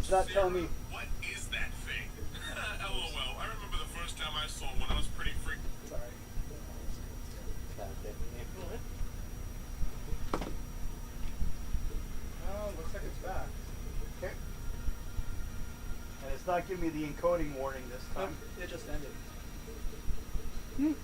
It's not telling me. What is that thing? LOL. I remember the first time I saw one. I was pretty freaked. Sorry. Oh, looks like it's back. Okay. And it's not giving me the encoding warning this time. It just ended. Hmm.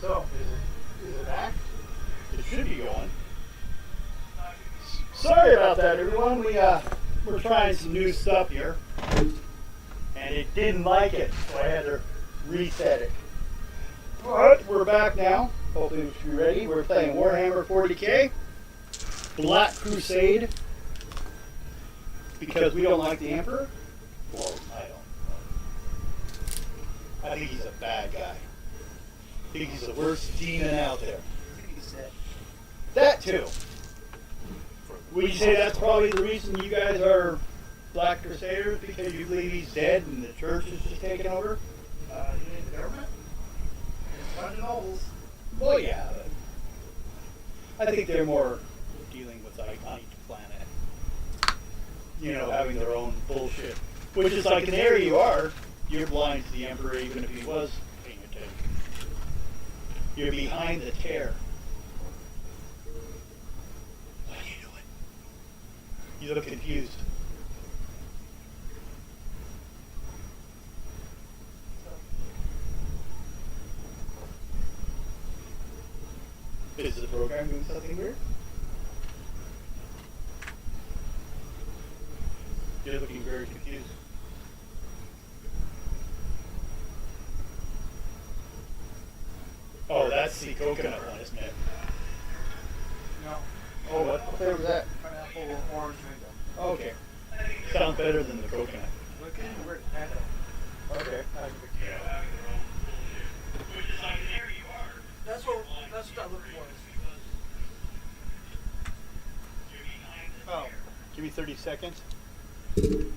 So, is it back? It should be going. Sorry about that, everyone. We're trying some new stuff here, and it didn't like it, so I had to reset it. But we're back now. Hopefully, we should be ready. We're playing Warhammer 40K, Black Crusade, because we don't like the Emperor. Well, I don't. I think he's a bad guy. I think he's the worst demon out there. That too. Would you say that's probably the reason you guys are Black Crusaders? Because you believe he's dead and the church is just taking over? You mean the government? It's fun nobles. Well, yeah. But I think they're more dealing with like on each planet. You know, having their own bullshit. Which is like in the area you are, you're blind to the Emperor even if he was paying attention. You're behind the tear. What are you doing? You look confused. Is the program doing something weird? You're looking very confused. Oh, that's the coconut one, isn't it? No. Oh, what flavor was that? Pineapple, orange, mango. Oh, okay. Sounds better than the coconut. Look at where it's at. Okay. That's what I look for. Oh, give me 30 seconds.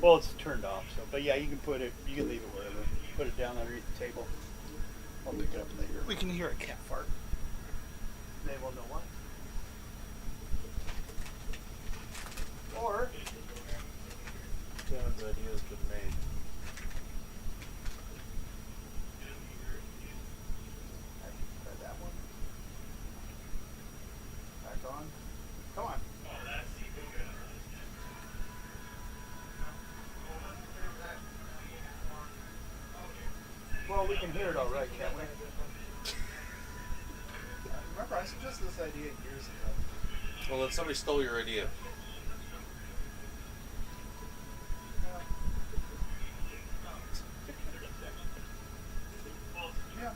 Well, it's turned off, so but yeah, you can put it. You can leave it wherever. Put it down underneath the table. I'll pick it up later. We can hear a cat fart. They will know why. Or John's idea has been made. try that one. Back on. Come on. Well, we can hear it all right, can't we? Remember, I suggested this idea years ago. Well, then somebody stole your idea. Yeah.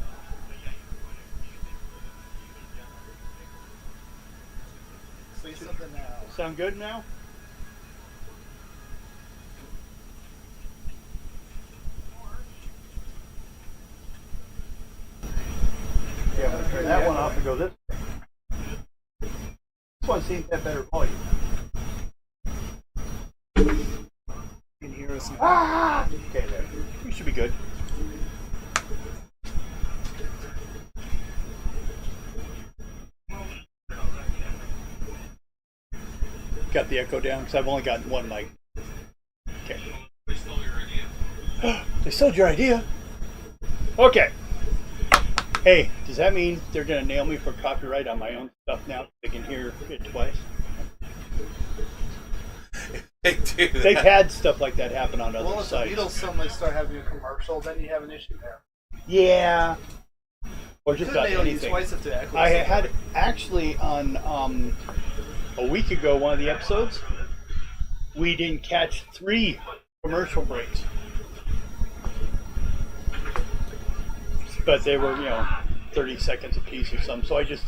Say something now. Sound good now? Yeah, I'm going to turn that one off and go this way. This one seems to have better volume. You can hear us. Ah! Okay, there. We should be good. Got the echo down because I've only got one mic. Okay. They stole your idea. They stole your idea? Okay. Hey, does that mean they're going to nail me for copyright on my own stuff now? They can hear it twice. They do that. They've had stuff like that happen on other Well, if the sites. Beatles suddenly start having a commercial, then you have an issue there. Yeah. Or just Could about nail you anything. twice if the echo. I had actually on a week ago, one of the episodes, we didn't catch 3 commercial breaks. but they were 30 seconds a piece or something. So I just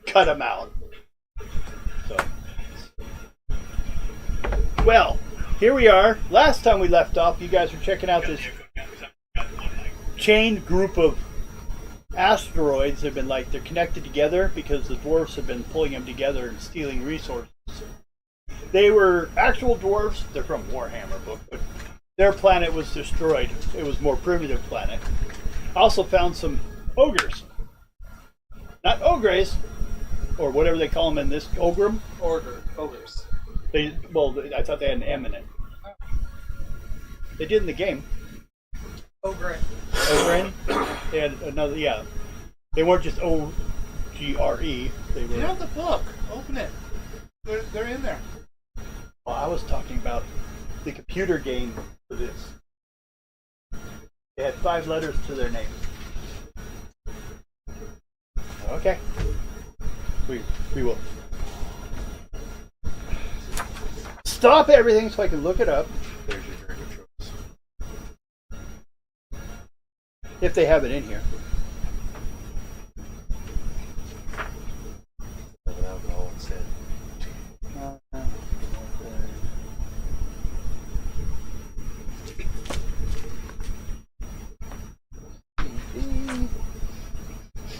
cut them out. So, well, here we are. Last time we left off, you guys were checking out this chained group of asteroids. They've been they're connected together because the dwarfs have been pulling them together and stealing resources. They were actual dwarfs. They're from Warhammer book, but their planet was destroyed. It was a more primitive planet. I also found some ogres. Not ogres, or whatever they call them in this. Ogrim? Ogres. I thought they had an M in it. They did in the game. Ogre. Ogren? They had another, yeah. They weren't just O-G-R-E. They were. You have the book. Open it. They're in there. Well, I was talking about the computer game for this. They had 5 letters to their name. Okay. We will stop everything so I can look it up. There's your drink of choice. If they have it in here. With alcohol instead.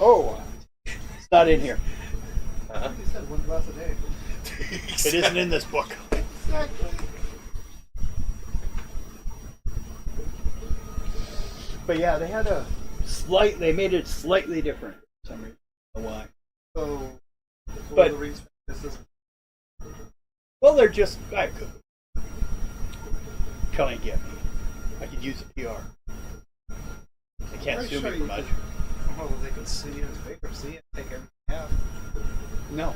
Oh, it's not in here. He said 1 glass a day. It isn't in this book. Exactly. But yeah, they had they made it slightly different for some reason. I don't know why. So, But- the reason this is Well, they're just, I could. Come and get me. I could use a PR. They can't Pretty sue sure me for you much. well, they could sue you as bankruptcy and take everything out. No.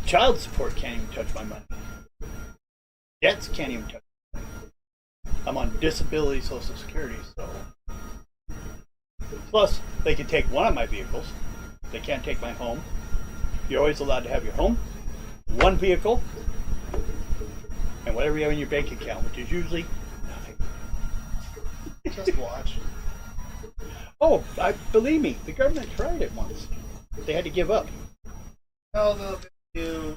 Child support can't even touch my money. Debts can't even touch my money. I'm on disability Social Security, so. Plus, they can take one of my vehicles. They can't take my home. You're always allowed to have your home, one vehicle, and whatever you have in your bank account, which is usually nothing. Just watch. Oh, believe me, the government tried it once. They had to give up. No, they'll get you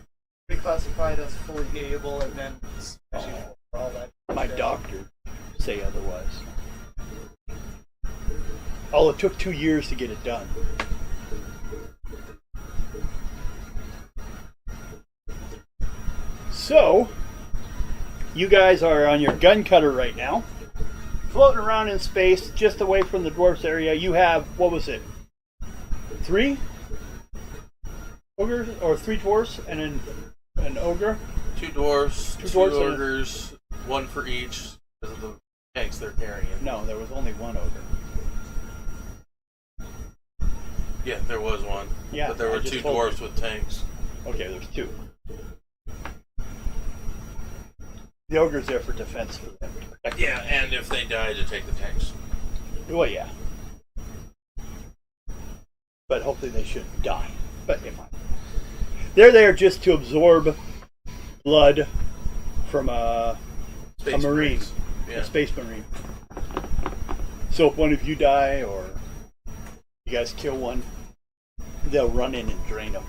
reclassified as fully able and then especially for all that. My shit. doctor say otherwise. Oh, it took 2 years to get it done. So, you guys are on your gun cutter right now, floating around in space, just away from the dwarfs area. You have, what was it? 3 ogres or 3 dwarfs and an ogre? 2 dwarfs, Two 2 dwarfs and- ogres, 1 for each because of the tanks they're carrying. No, there was only 1 ogre. Yeah, there was 1. Yeah, but there I were just 2 told dwarfs you. with tanks. Okay, there's 2. The ogre's there for defense for them. To protect them. Yeah, and if they die, to take the tanks. Well, yeah. But hopefully they shouldn't die. But they might. They're there just to absorb blood from a Space Marine. Marines. A Yeah. space marine. So if one of you die or you guys kill one, they'll run in and drain them.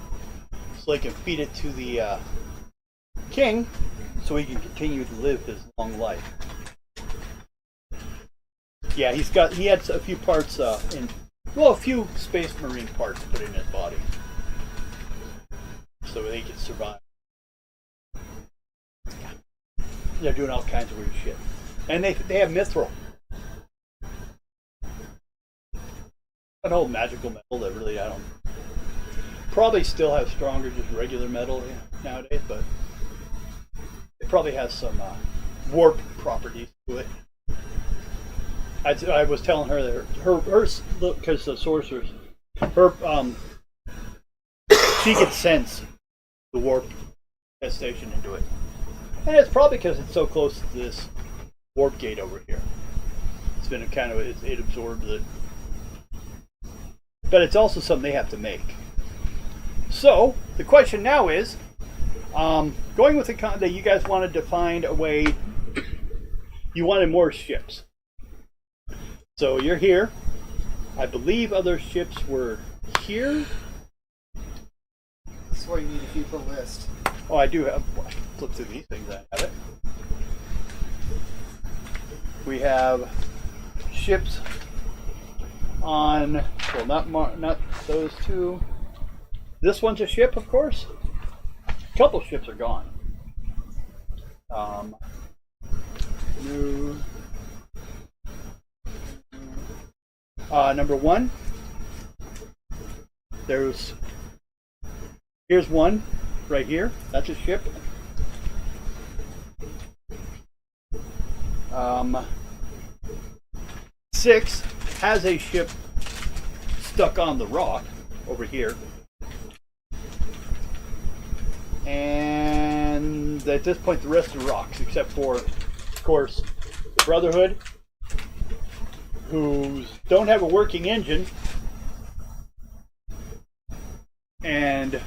So they can feed it to the king so he can continue to live his long life. Yeah, he had a few parts a few space marine parts put in his body. So they can survive. They're doing all kinds of weird shit. And they have mithril. An old magical metal that really I don't probably still have stronger just regular metal nowadays, but it probably has some warp properties to it. I was telling her that her because the sorcerers, her she can sense the warp infestation into it, and it's probably because it's so close to this warp gate over here. It's been it absorbs it, but it's also something they have to make. So the question now is, going with that you guys wanted to find a way you wanted more ships. So you're here. I believe other ships were here. That's why you need to keep a list. Oh, I do have. I can flip through these things. I have it. We have ships on. Well, not those two. This one's a ship, of course. A couple ships are gone. New. Number one. Here's one right here. That's a ship. 6 has a ship stuck on the rock over here. And at this point, the rest are rocks, except for, of course, the Brotherhood, who don't have a working engine, and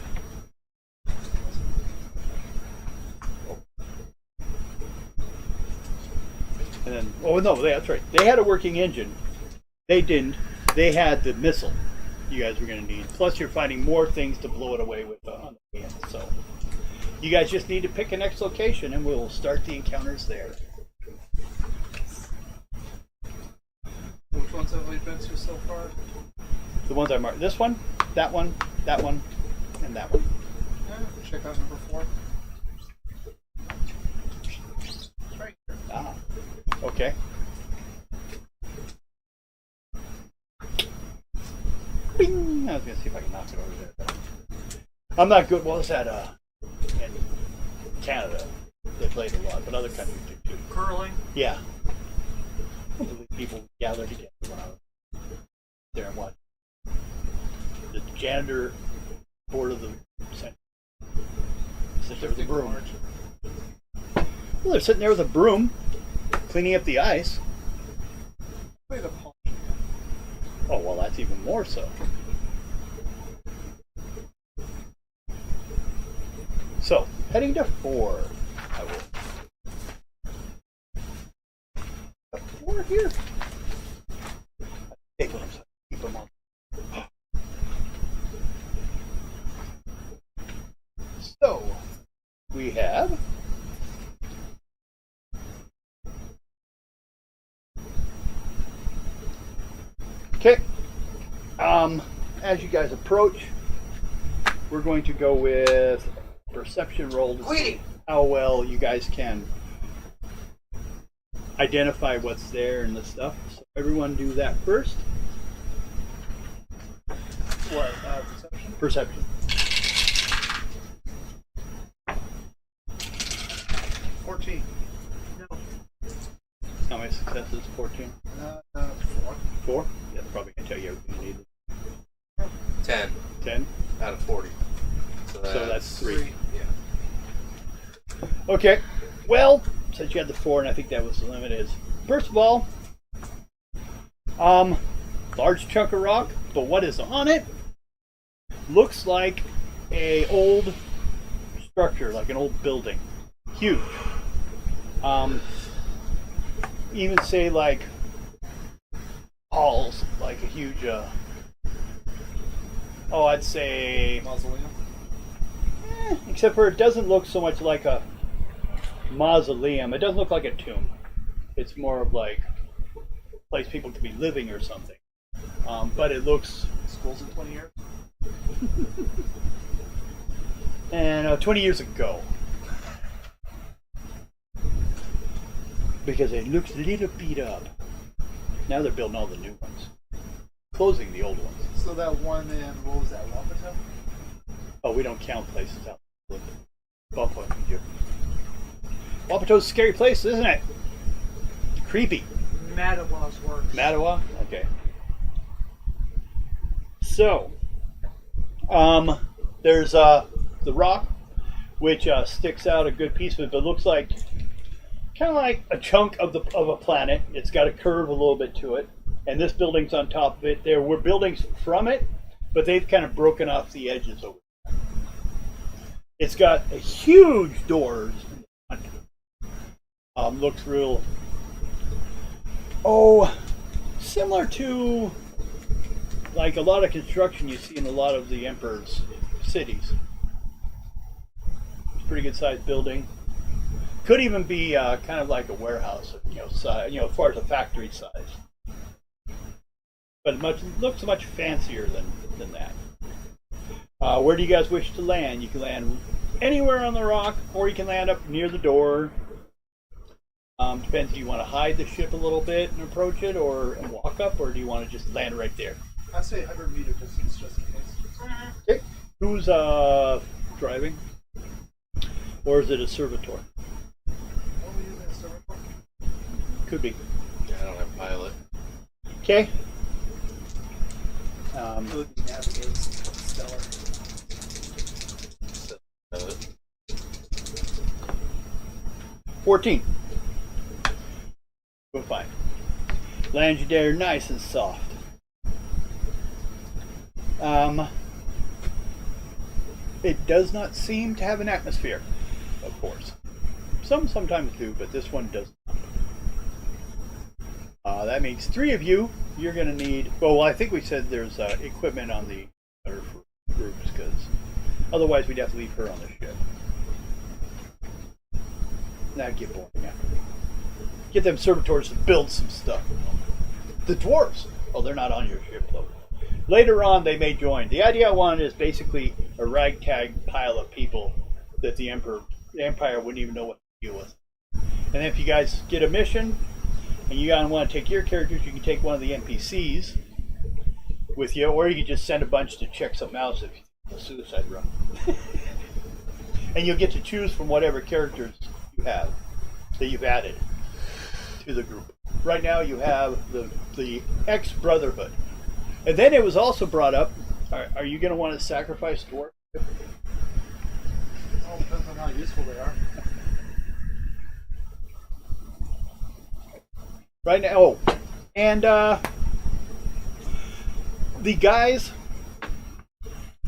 then, oh no, that's right. They had a working engine. They didn't. They had the missile you guys were going to need. Plus, you're finding more things to blow it away with on the end. So, you guys just need to pick a next location, and we'll start the encounters there. Which ones have we been to so far? The ones I marked. This one, and that one. Yeah, check out number 4. It's right here. Ah, okay. Bing! I was going to see if I can knock it over there. But I'm not good. What was that? In Canada, they played a lot, but other countries do too. Curling. Yeah. I believe people gather together when I was there and watched. The janitor board of the center. Sit there with a broom. Well, they're sitting there with a broom, cleaning up the ice. Wait a minute. Oh, well, that's even more so. So, heading to 4. I will. 4 here. Take them, so keep them on. So, we have. Okay. As you guys approach, we're going to go with perception roll to see how well you guys can identify what's there and the stuff. So everyone do that first. What? Perception? Perception. 14. No. How many successes? 14? 4. 4? Yeah, probably can tell you everything you need. 10 10? out of 40. So that's 3. Yeah. Okay. Well, since you had the 4, and I think that was the limit, is first of all, large chunk of rock, but what is on it looks like a old structure, like an old building, huge. Even say like halls, like a huge. I'd say Mausoleum? except for it doesn't look so much like a mausoleum. It doesn't look like a tomb. It's more of like a place people could be living or something. But it looks. Schools in 20 years? And 20 years ago. Because it looks a little beat up. Now they're building all the new ones. Closing the old ones. So that one in, what was that, Wapato? Oh, we don't count places out. Wapato, you do. Wapato's a scary place, isn't it? Creepy. Mattawa's works. Mattawa? Okay. So, there's the rock, which sticks out a good piece of it, but looks like kind of like a chunk of a planet. It's got a curve a little bit to it, and this building's on top of it. There were buildings from it, but they've kind of broken off the edges over there. It's got a huge doors in the front. Looks real Oh, similar to like a lot of construction you see in a lot of the Emperor's cities. It's a pretty good sized building. Could even be kind of like a warehouse, size, as far as a factory size. But looks much fancier than that. Where do you guys wish to land? You can land anywhere on the rock, or you can land up near the door. Depends if you want to hide the ship a little bit and approach it, and walk up, or do you want to just land right there? I say 100-meter distance just in case. Okay. Who's driving? Or is it a servitor? Are we using a servitor? Could be. Yeah, I don't have pilot. Okay. It would be navigate stellar. Uh, 14. We're fine. Land you there nice and soft. It does not seem to have an atmosphere, of course. Some sometimes do, but this one does not. That means 3 of you. You're going to need. Well, I think we said there's equipment on the other groups, because otherwise we'd have to leave her on the ship. That'd get boring after. Get them servitors to build some stuff. The dwarves. Oh, they're not on your ship though. Later on, they may join. The idea I wanted is basically a ragtag pile of people that the Empire wouldn't even know what to deal with. And if you guys get a mission, and you guys want to take your characters, you can take one of the NPCs with you, or you can just send a bunch to check something else if it's a suicide run. And you'll get to choose from whatever characters you have that you've added to the group. Right now you have the ex-Brotherhood. And then it was also brought up, are you going to want to sacrifice dwarf? All depends on how useful they are. Right now, oh, and the guys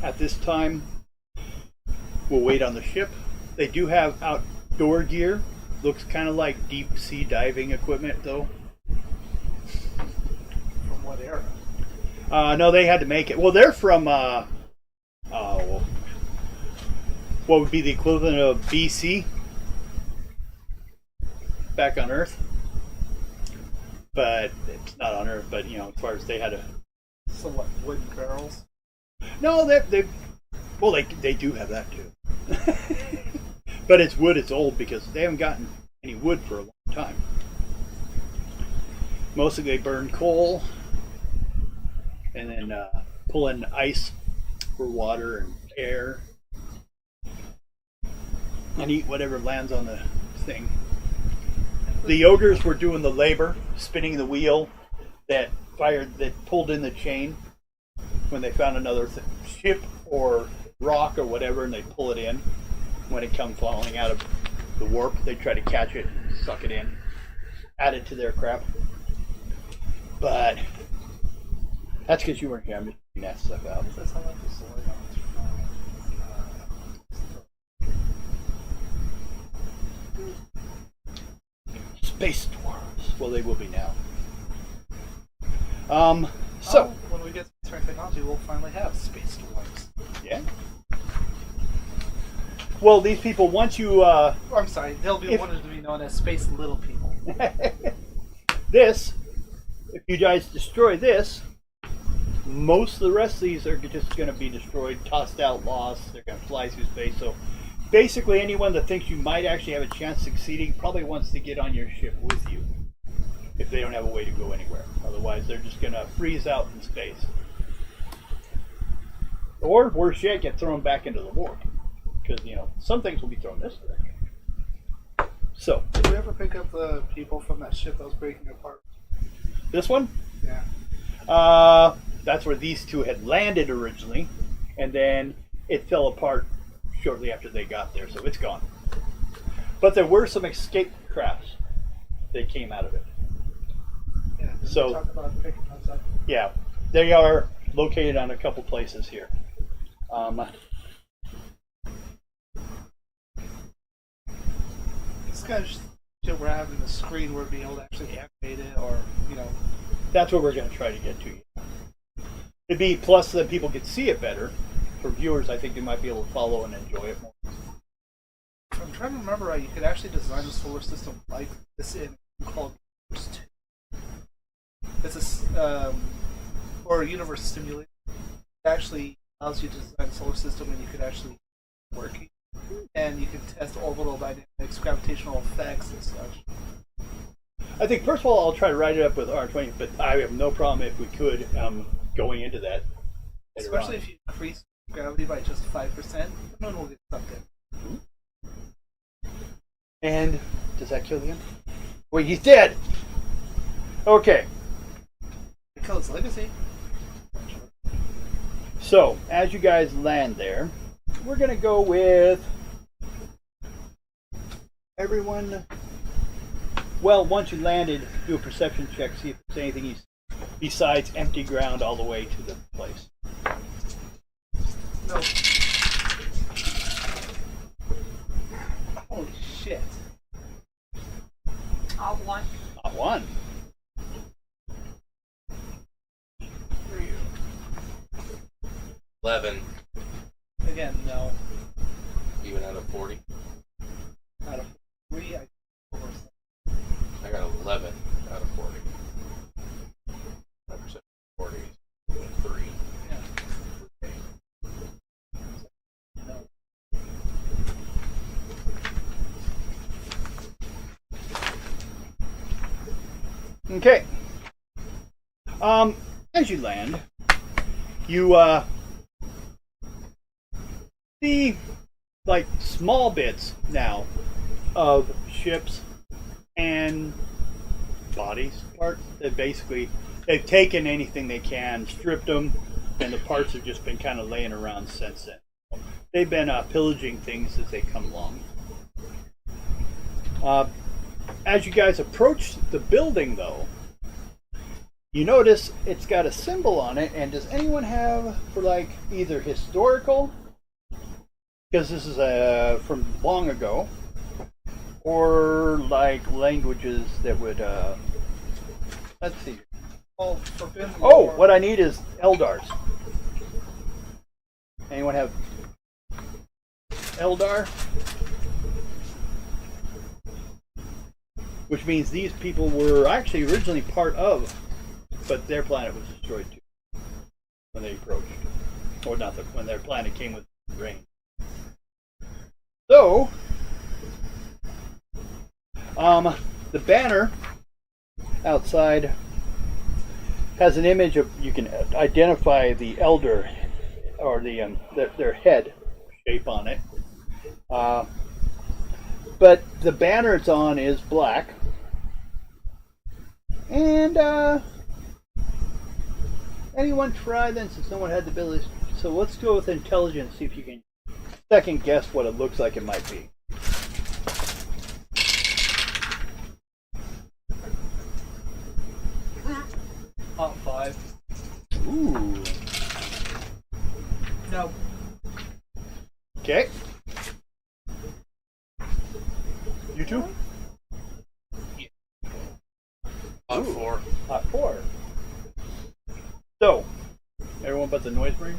at this time will wait on the ship. They do have outdoor gear. Looks kind of like deep sea diving equipment, though. From what era? No, they had to make it. Well, they're from what would be the equivalent of BC, back on Earth. But it's not on Earth. But as far as they had to. So what? Wooden barrels? No, they do have that too. But it's wood. It's old because they haven't gotten any wood for a long time. Mostly they burn coal and then pull in ice for water and air and eat whatever lands on the thing. The ogres were doing the labor, spinning the wheel that pulled in the chain when they found another ship or rock or whatever, and they pull it in. When it comes falling out of the warp, they try to catch it, suck it in, add it to their crap. But that's because you weren't here. I'm just putting that stuff out. Does that sound like the story? Space dwarves. Well, they will be now. So when we get to certain technology, we'll finally have space dwarves. yeah. Well, these people, once you I'm sorry, they'll be wanted to be known as space little people. this, if you guys destroy this, most of the rest of these are just going to be destroyed, tossed out, lost. They're going to fly through space. So basically, anyone that thinks you might actually have a chance of succeeding probably wants to get on your ship with you if they don't have a way to go anywhere. Otherwise, they're just going to freeze out in space. Or, worse yet, get thrown back into the warp. Because, some things will be thrown this direction. So, Did we ever pick up the people from that ship that was breaking apart? this one? Yeah. That's where these two had landed originally. And then it fell apart shortly after they got there, so it's gone. But there were some escape crafts that came out of it. Yeah. Did So- we talk about picking those up? Yeah, they are located on a couple places here. This guy's ship it where having the screen where being able to actually animate it, or That's what we're going to try to get to. It'd be plus that people could see it better. For viewers, I think they might be able to follow and enjoy it more. I'm trying to remember right. You could actually design a solar system like this in called Universe 2. It's or a universe simulator. It actually allows you to design a solar system, and you could actually working, and you can test orbital dynamics, gravitational effects, and such. I think first of all, I'll try to write it up with R20, but I have no problem if we could going into that. Especially if you increase gravity by just 5%, the moon will get sucked in. And does that kill him? Wait, he's dead. Okay. It kills legacy. So as you guys land there, we're gonna go with everyone. Well, once you landed, do a perception check, see if there's anything besides empty ground all the way to the place. No. Holy shit. I'll one. Not one. For you. 11, Again, no. even out of 40. Out of 3, I over I got 11 out of 40. 5% 40. 3. yeah. Okay. No. Okay. As you land, you see like small bits now of ships and bodies, parts that basically they've taken anything they can, stripped them, and the parts have just been kind of laying around since then. They've been pillaging things as they come along. As you guys approach the building, though, you notice it's got a symbol on it. And does anyone have, for like either historical, because this is from long ago, or like languages that would let's see. Oh, forbidden Oh, lore. what I need is Eldars. Anyone have Eldar? Which means these people were actually originally part of, but their planet was destroyed too when they approached, or not when their planet came with rain. So, the banner outside has an image of, you can identify the elder or the their head shape on it. But the banner it's on is black. And anyone try then, since no one had the ability? So let's go with intelligence, see if you can second guess what it looks like it might be. Top 5. Ooh. No. Okay. You two? Hot Ooh. 4. Hot 4. So, everyone but the noise ring?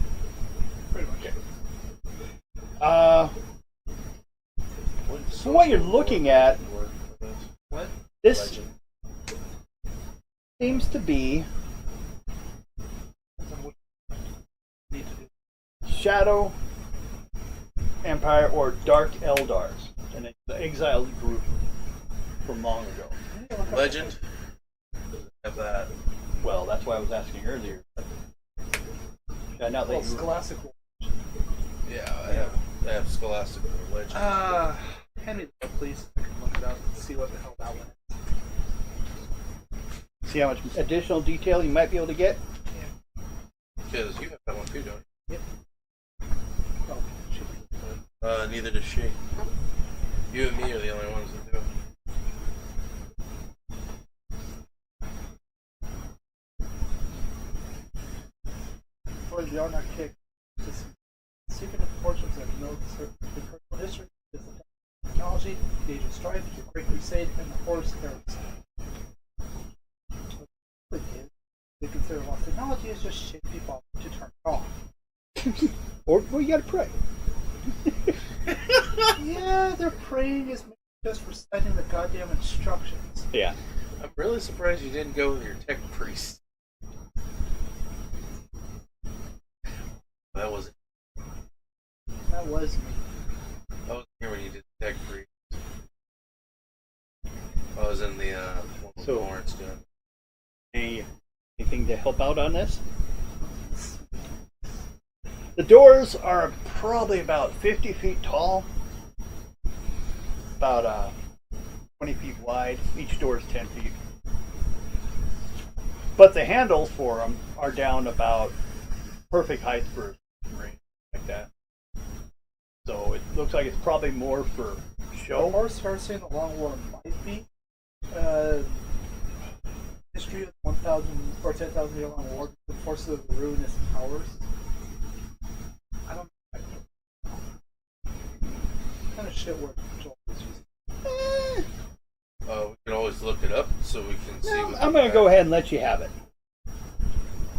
Pretty much. So what you're looking at, What? this Legend. seems to be Depends on what you need to do. Shadow Empire or Dark Eldars, and it's the exiled group from long ago. Legend. Have that. Well, that's why I was asking earlier. Yeah, now Well, that you Scholastic. Yeah, I have Scholastic Legend. Hand me the book, please. I can look it up and see what the hell that one is. see how much additional detail you might be able to get. Because you have that one too, don't Yep. Oh, should be. you? Neither does she. You and me are the only ones that do it. For the Arnak kick, this secret of fortunes that know the personal history is the technology the Age of Strife, the Great Crusade, and the Horus Heresy. What they consider lost technology is just shit people to turn it off. Or well, you gotta pray. Yeah, their praying is just reciting the goddamn instructions. Yeah. I'm really surprised you didn't go with your tech priest. That wasn't. That was me. I wasn't here when you did the tech priest. I was in the one with So- Lawrence doing. Anything to help out on this? The doors are probably about 50 feet tall, about 20 feet wide. Each door is 10 feet. But the handles for them are down about perfect height for a range like that. So it looks like it's probably more for The show. Horus Heresy and the Long War might be. History of the 1,000 or 10,000 year long war, the forces of the ruinous powers. I don't know. What kind of shit word Joel is using. We can always look it up so we can see. No, what I'm they going to go have. ahead and let you have it.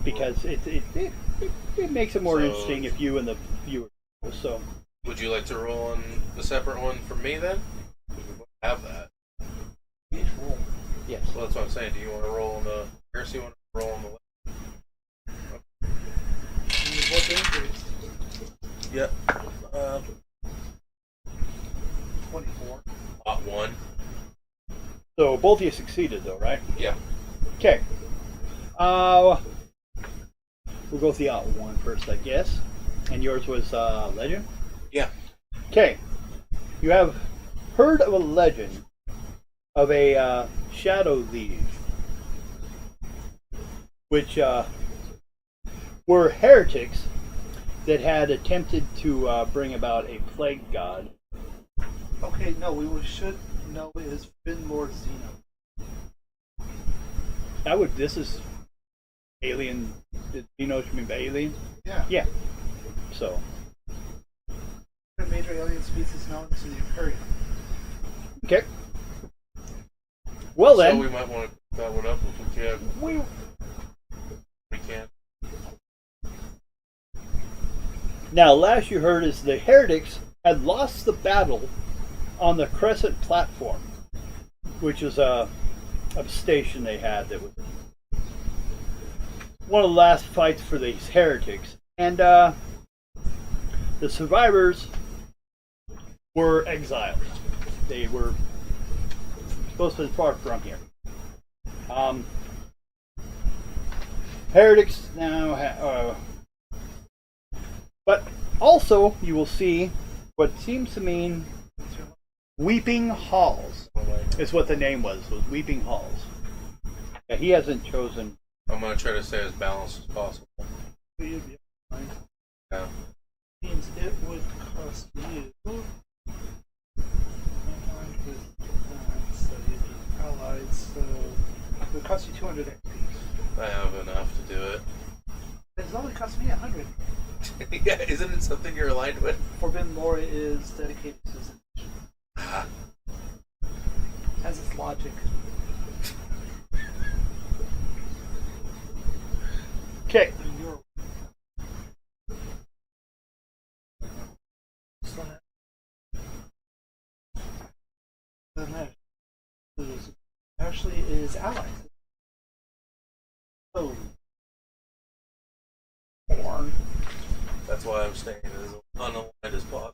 Because it makes it more So- interesting if you and the viewer know. So, Would you like to roll on the separate one from me then? We both have that. Each roll. yes. Well, that's what I'm saying. Do you want to roll on the Heresy? Want to roll on the left? And you both increased. Yep. 24. Lot 1. So both of you succeeded, though, right? Yeah. Okay. We'll go with the out one first, I guess. And yours was legend? Yeah. Okay. You have heard of a legend of a shadow liege, which were heretics that had attempted to bring about a plague god. Okay, no, we should know is Finn Lord Zeno. This is alien. Do you know what you mean by alien? Yeah. Yeah. So, A major alien species known to the Imperium. okay. Well So then, we might want to pick that one up if we can. we We can. now last you heard is the heretics had lost the battle on the Crescent platform, which is a station they had that was one of the last fights for these heretics, and the survivors were exiled. They were supposed to be far from here. Heretics now, but also you will see what seems to mean Weeping Halls is what the name was Weeping Halls. Yeah, he hasn't chosen. I'm going to try to stay as balanced as possible. You'd be fine. Yeah. Means it would cost you. So you'd be allied, so it would cost you 200 XP. I have enough to do it. It's only cost me 100. Yeah, isn't it something you're aligned with? Forbidden Lore is dedicated to this initiative. Ah, Has its logic. Okay, in your so that is actually is allies. Oh, Born. that's why I'm staying as unaligned as possible.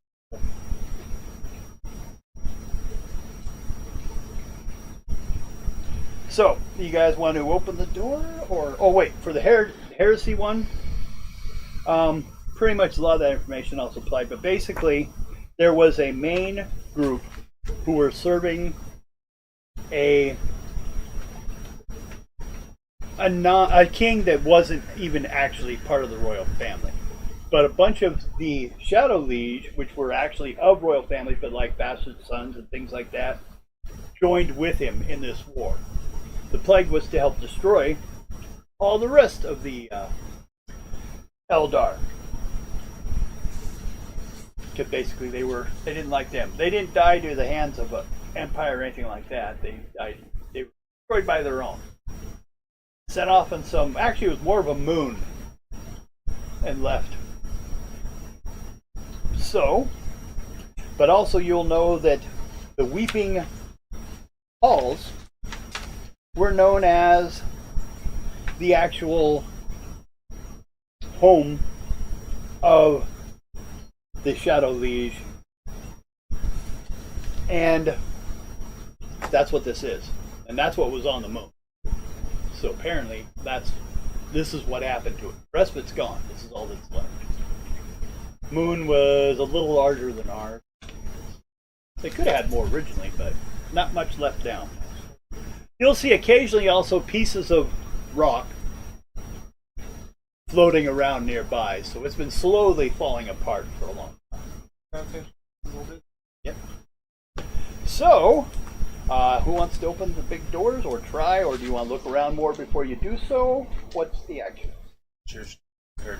So, you guys want to open the door, or wait for the heresy one? Pretty much a lot of that information I'll supply, but basically, there was a main group who were serving a king that wasn't even actually part of the royal family, but a bunch of the Shadow Liege, which were actually of royal families, but like bastard sons and things like that, joined with him in this war. The plague was to help destroy all the rest of the Eldar. Because basically they didn't like them. They didn't die to the hands of empire or anything like that. They died. They were destroyed by their own. Set off on some. Actually, it was more of a moon, and left. So, but also you'll know that the Weeping Halls were known as the actual home of the Shadow Liege, and that's what this is, and that's what was on the moon. So apparently this is what happened to it. The rest of it's gone. This is all that's left. Moon was a little larger than ours. They could have had more originally, but not much left down. You'll see occasionally also pieces of rock floating around nearby, so it's been slowly falling apart for a long time. Yep. So, who wants to open the big doors or try, or do you want to look around more before you do so? What's the action? Cheers. Heard.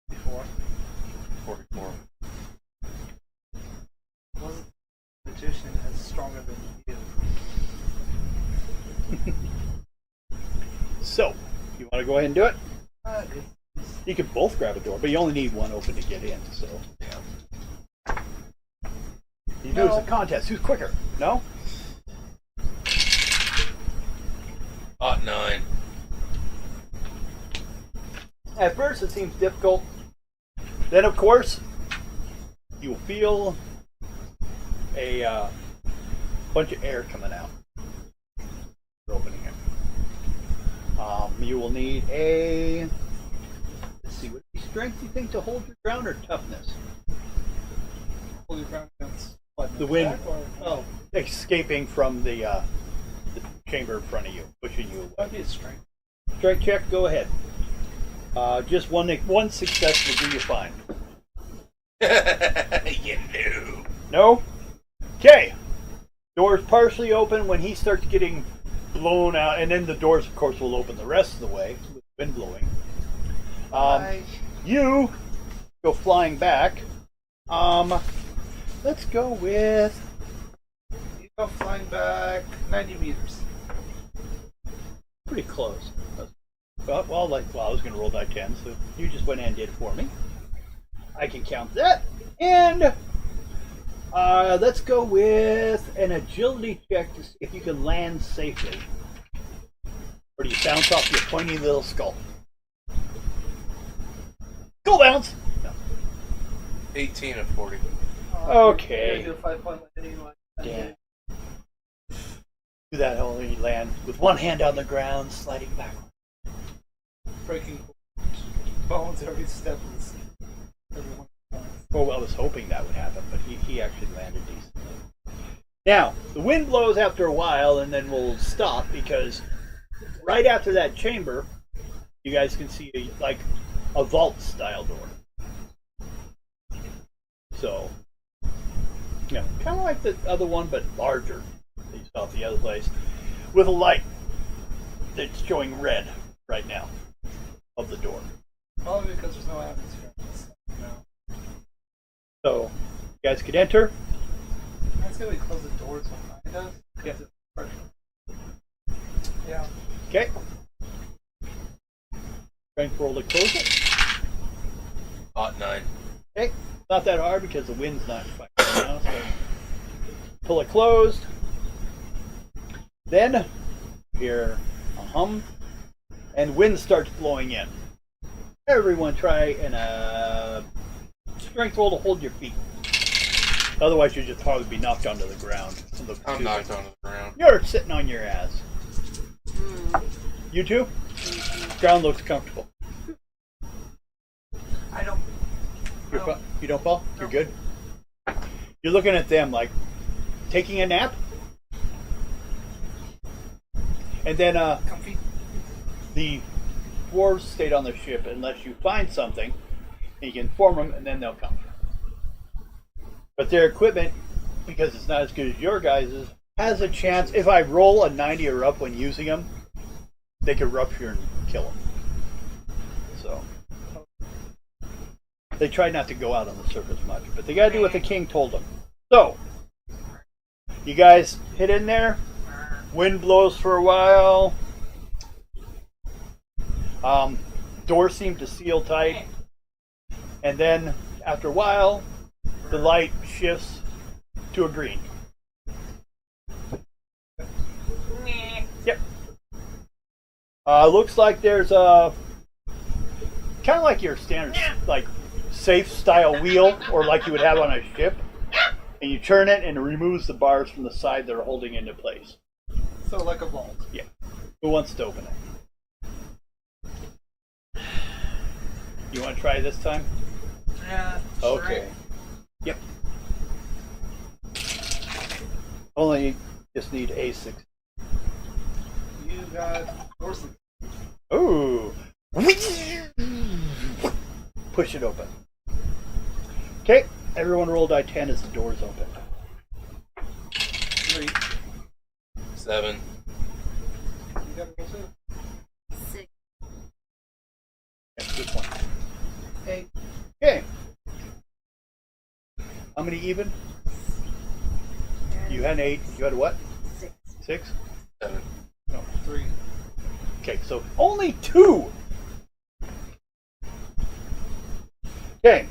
Before. 44. Wasn't the magician as stronger than you? So, you want to go ahead and do it? Good. You can both grab a door, but you only need one open to get in, so. You do it's a contest. Who's quicker? No? 9. At first it seems difficult. Then of course, you'll feel a bunch of air coming out. Opening it. You will need a, let's see, would it be strength you think to hold your ground, or toughness? Hold your ground against what? The wind. Oh, Escaping from the chamber in front of you, pushing you away. that'd be a strength. Strength check, go ahead. Just one success will do you fine. You knew. No? Okay. Doors partially open when he starts getting blown out, and then the doors, of course, will open the rest of the way with the wind blowing. You go flying back. Let's go with. You go flying back 90 meters. Pretty close. Well, I was going to roll die 10, so you just went and did it for me. I can count that. And let's go with an agility check to see if you can land safely. Or do you bounce off your pointy little skull? Go bounce! No. 18 of 40. Okay. You're gonna do a 5-point landing like that. Damn. Do that only land with one hand on the ground, sliding backward. Breaking bones every step of the sea. Everyone. Well, I was hoping that would happen, but he actually landed decently. Now, the wind blows after a while, and then we'll stop, because right after that chamber, you guys can see a vault-style door. So, kind of like the other one, but larger. That you saw at the other place, with a light that's showing red right now of the door. Probably because there's no atmosphere. No. So, you guys could enter. That's gonna close the doors behind us. Yeah. Yeah. Okay. Strength roll to close it. 9. Okay. Not that hard because the wind's not fighting now, so pull it closed. Then you hear a hum, and wind starts blowing in. Everyone try and strength roll to hold your feet. Otherwise, you'll just probably be knocked onto the ground. I'm knocked onto the ground. You're sitting on your ass. You too? Ground looks comfortable. I don't. You don't fall? You're good? You're looking at them like taking a nap? And then Comfy. the dwarves stayed on the ship unless you find something, and you can inform them, and then they'll come. But their equipment, because it's not as good as your guys's, has a chance. If I roll a 90 or up when using them, they could rupture and kill them. So they try not to go out on the surface much, but they got to do what the king told them. So You guys hit in there. Wind blows for a while. Doors seem to seal tight. And then, after a while, the light shifts to a green. Yep. Looks like there's a kind of like your standard like safe style wheel, or like you would have on a ship, and you turn it and it removes the bars from the side that are holding into place. So like a vault. Yeah. Who wants to open it? You want to try this time? Yeah. Okay. Yep. Only just need A6. You got horses. Ooh. Push it open. Okay, everyone roll die 10 as the doors open. 3. 7. You got roll 2. 6. Yeah, good one. 8. Okay. How many even? You had 8. You had what? 6. 6? 7. No. 3. Okay, so only 2. Okay.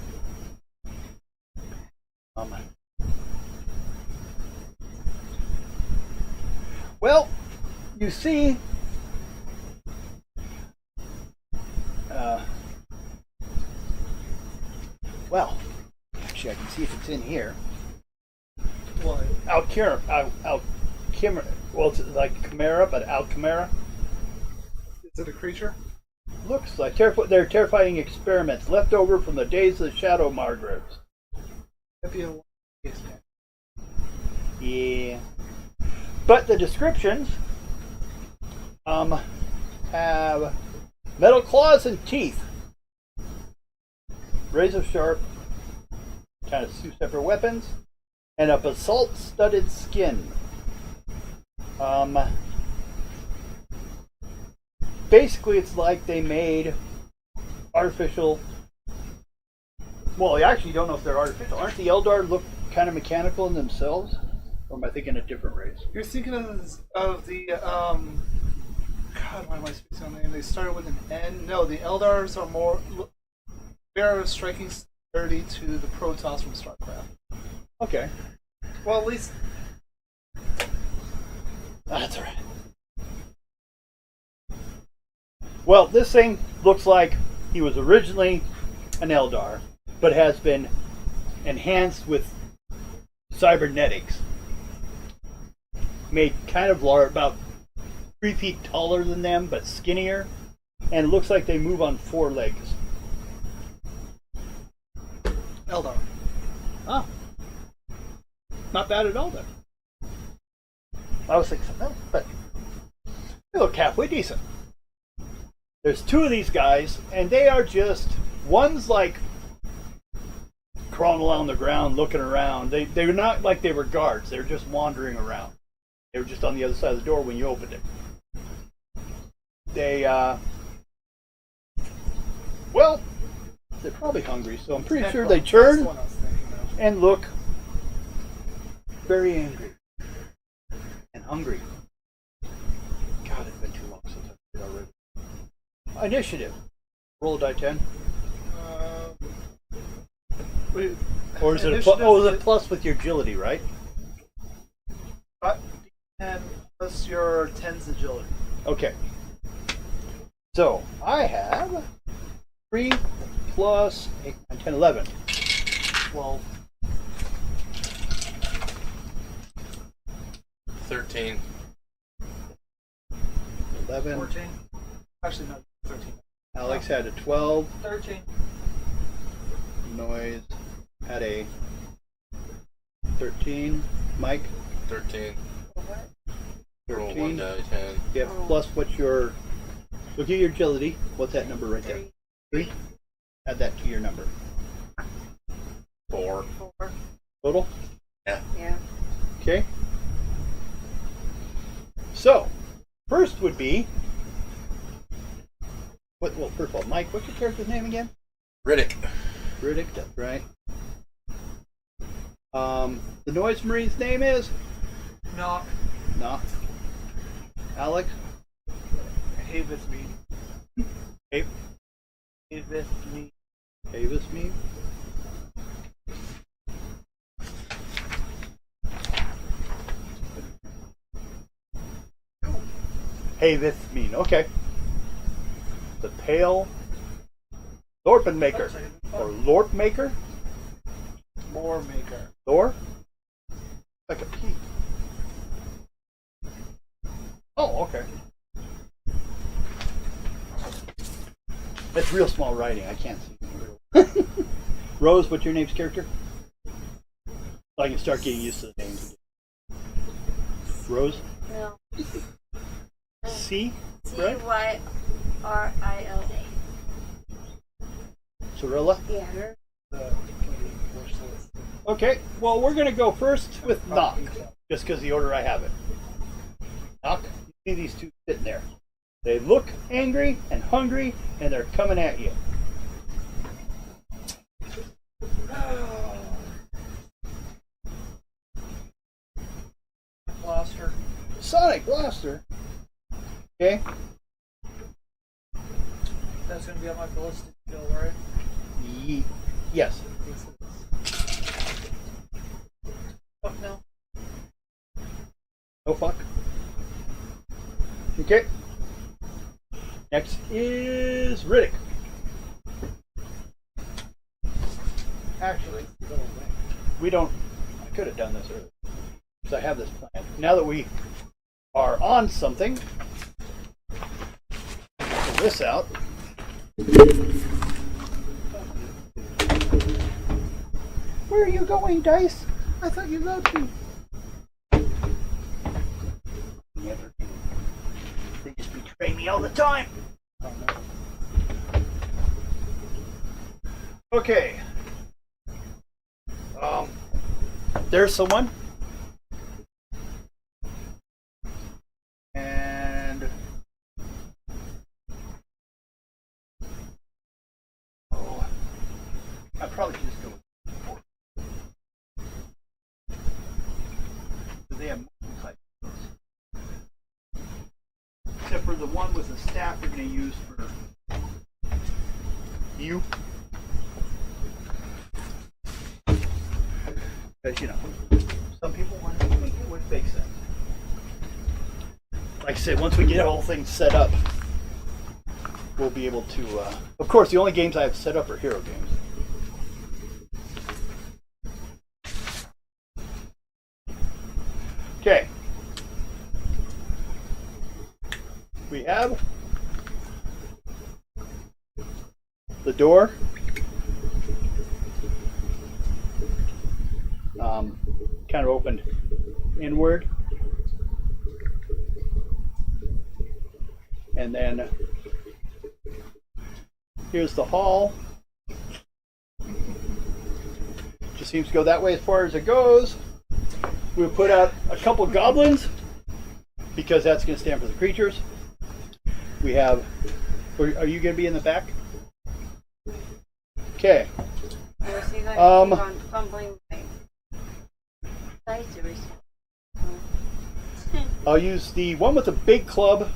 Well, you see, well, actually, I can see if it's in here. What? Out Chimera. Well, it's like Chimera, but Out Chimera. Is it a creature? Looks like they're terrifying experiments left over from the days of the Shadow Margraves. That'd be a case man. Yeah. But the descriptions have metal claws and teeth, razor sharp, kind of two separate weapons, and a basalt studded skin. Basically, it's like they made artificial. Well, you actually don't know if they're artificial. Aren't the Eldar look kind of mechanical in themselves? Or am I thinking a different race? You're thinking of the God, why am I speaking on the name? They started with an N. No, the Eldars are more. They're a striking similarity to the Protoss from StarCraft. Okay. Well, at least That's alright. Well, this thing looks like he was originally an Eldar, but has been enhanced with cybernetics. Made kind of large, about 3 feet taller than them, but skinnier, and it looks like they move on 4 legs. Eldar. Oh. Not bad at all then. I was thinking, oh, but they look halfway decent. There's 2 of these guys, and they are just, one's like crawling along the ground, looking around. They're not like they were guards. They were just wandering around. They were just on the other side of the door when you opened it. Well, they're probably hungry, so I'm pretty sure they That's the turn one I was thinking of. and look very angry and hungry. God, it's been too long since I played already. Initiative. Roll a die 10. Wait, Or is it initiative is it plus with your agility, right? and plus your 10's agility. Okay. So, I have 3 plus 8, 9, 10, 11. 12. 13. 11. 14. Actually, no, 13. Alex had a 12. 13. Noise had a 13. Mike? 13. Roll 13. 1 die 10. Yep, plus what's your... Look at your agility. What's that number right there? 3? Add that to your number. 4. 4. Total? Yeah. Okay. So, first would be... Well, first of all, Mike, what's your character's name again? Riddick. Riddick, that's right. The Noise Marine's name is? Knock. Knock. Alex? Haveth me. Hey. Haveth me. Avis me? Haveth mean, okay. The Pale Lorpen Maker. Or Lorp Maker? Lore maker. Thor? Like a P. Oh, okay. That's real small writing. I can't see. Rose, what's your name's character? So I can start getting used to the names. Rose? No. C? Right? CYRILA. Cirilla? Yeah. Okay, well, we're going to go first with Knock, just because the order I have it. Knock, you see these two sitting there. They look angry and hungry, and they're coming at you. Blaster. Sonic Blaster. Okay. That's going to be on my ballistic skill, right? Yes. Oh, no. No fuck. Okay. Next is Riddick. Actually, We don't. I could have done this earlier. Because I have this plan. Now that we are on something, pull this out. Where are you going, Dice? I thought you loved me. Never do. They just betray me all the time. Okay. There's someone. And I probably should just go with 4. They have multiple types. Except for the one with the staff you're going to use for you. Because, you know, some people want to make it what makes sense. Like I said, once we get the whole thing set up, we'll be able to... of course, the only games I have set up are hero games. Okay. We have the door. Kind of opened inward. And then here's the hall. Just seems to go that way as far as it goes. We'll put out a couple goblins because that's going to stand for the creatures. We have. Are you going to be in the back? Okay. Or is he going to keep on fumbling my dice erase? I'll use the one with the big club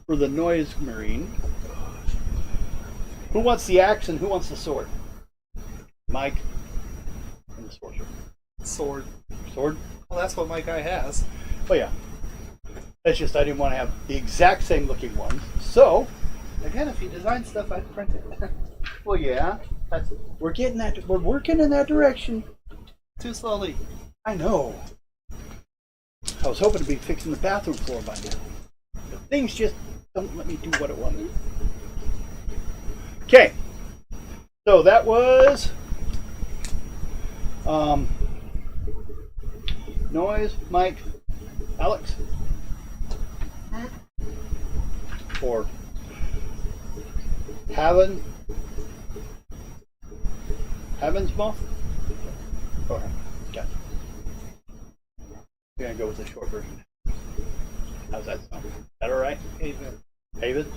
for the noise marine. Who wants the axe and who wants the sword? Mike and the sorcerer. Sword. Sword? Well, that's what my guy has. Oh yeah. That's just I didn't want to have the exact same looking ones. So Again, if you design stuff, I'd print it. well yeah. We're getting that we're working in that direction. Too slowly. I know. I was hoping to be fixing the bathroom floor by now. But things just don't let me do what I wanted. Okay. So that was Noise, Mike, Alex. For Heaven's Moth? Alright, gotcha. We're gonna go with the short version. How's that sound? Is that alright? Haven. Haven?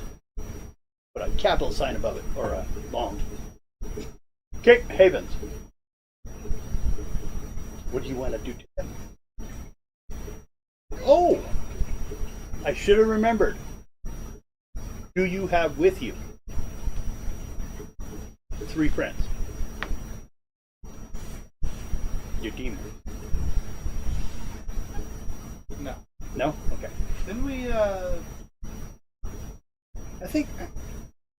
Put a capital sign above it, or a long. Okay, Havens. What do you want to do to them? Oh! I should have remembered. Do you have with you 3 friends? Your demon. No. No? Okay. Didn't we, I think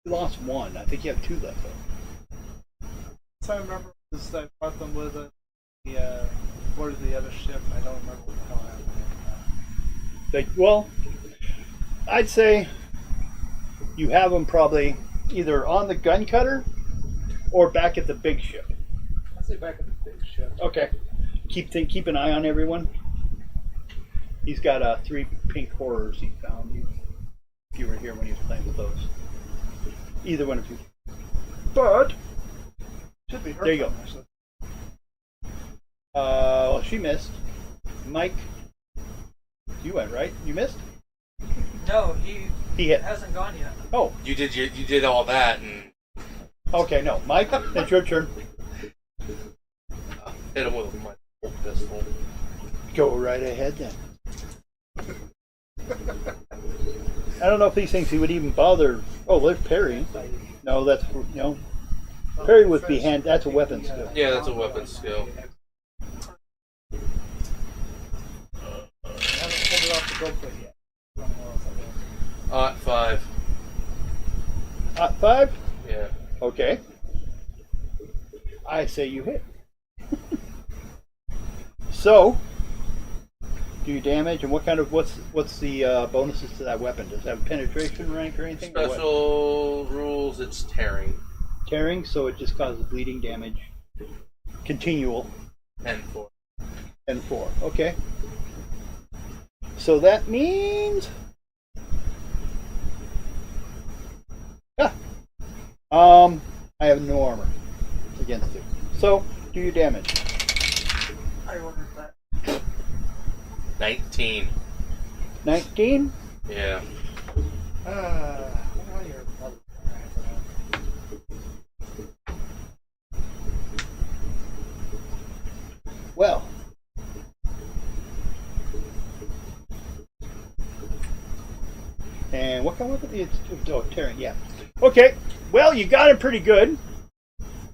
you lost 1. I think you have 2 left though. so I remember was I brought them with the board of the other ship, and I don't remember what the hell happened. Well, I'd say you have them probably either on the gun cutter or back at the big ship. I'll say back at the big ship. Okay. Keep an eye on everyone. He's got 3 pink horrors he found. If you were here when he was playing with those. Either one of you. But Should be her. there you go. phone, actually. Well, she missed. Mike, you went right. You missed. No, he He hit. hasn't gone yet. Oh, You did all that and okay. No, Mike, it's your turn. hit him with my pistol. Go right ahead then. I don't know if these things he would even bother. Oh, there's Perry. No, that's Perry would be hand. That's a weapon skill. Yeah, that's a weapon skill. I haven't pulled it off the gold plate yet. I don't know what else I did. 5. 5. Yeah. Okay. I say you hit. So, do you damage, and what's the bonuses to that weapon? Does it have penetration rank or anything? Or what? Special rules, it's tearing. Tearing, so it just causes bleeding damage. Continual. And 4. And 4. Okay. So that means I have no armor against it. So do your damage. I ordered that. 19. 19. Yeah. What am I here? Well. And what kind of weapon? It's tearing. Yeah. Okay. Well, you got him pretty good.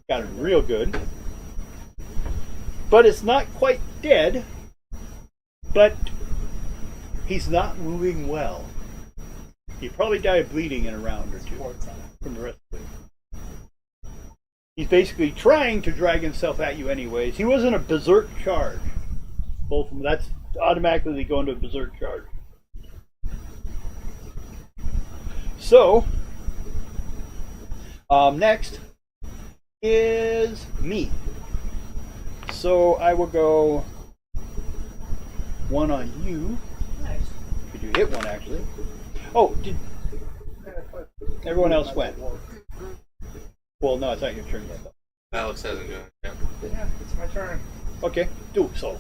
Got him real good. But it's not quite dead. But he's not moving well. He probably died bleeding in a round or 2 from the rest of it. He's basically trying to drag himself at you anyways. He was in a berserk charge. Both of them. That's automatically going to a berserk charge. So, next is me. So I will go 1 on you. Nice. Did you hit 1 actually? Oh, did everyone else went? Well, no, it's not your turn yet. Though. Alex hasn't gone. Yeah. Yeah, it's my turn. Okay, do so.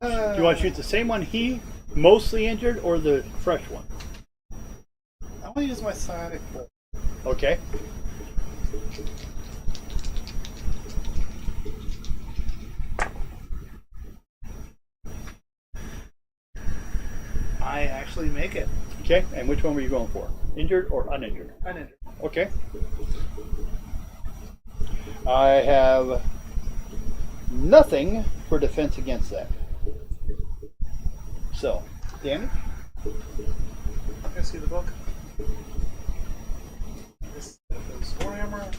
Do you want to shoot the same one he mostly injured or the fresh one? I want to use my sonic bolt. Okay. I actually make it. Okay, and which one were you going for? Injured or uninjured? Uninjured. Okay. I have nothing for defense against that. So, damage? Can I see the book? This is warhammer.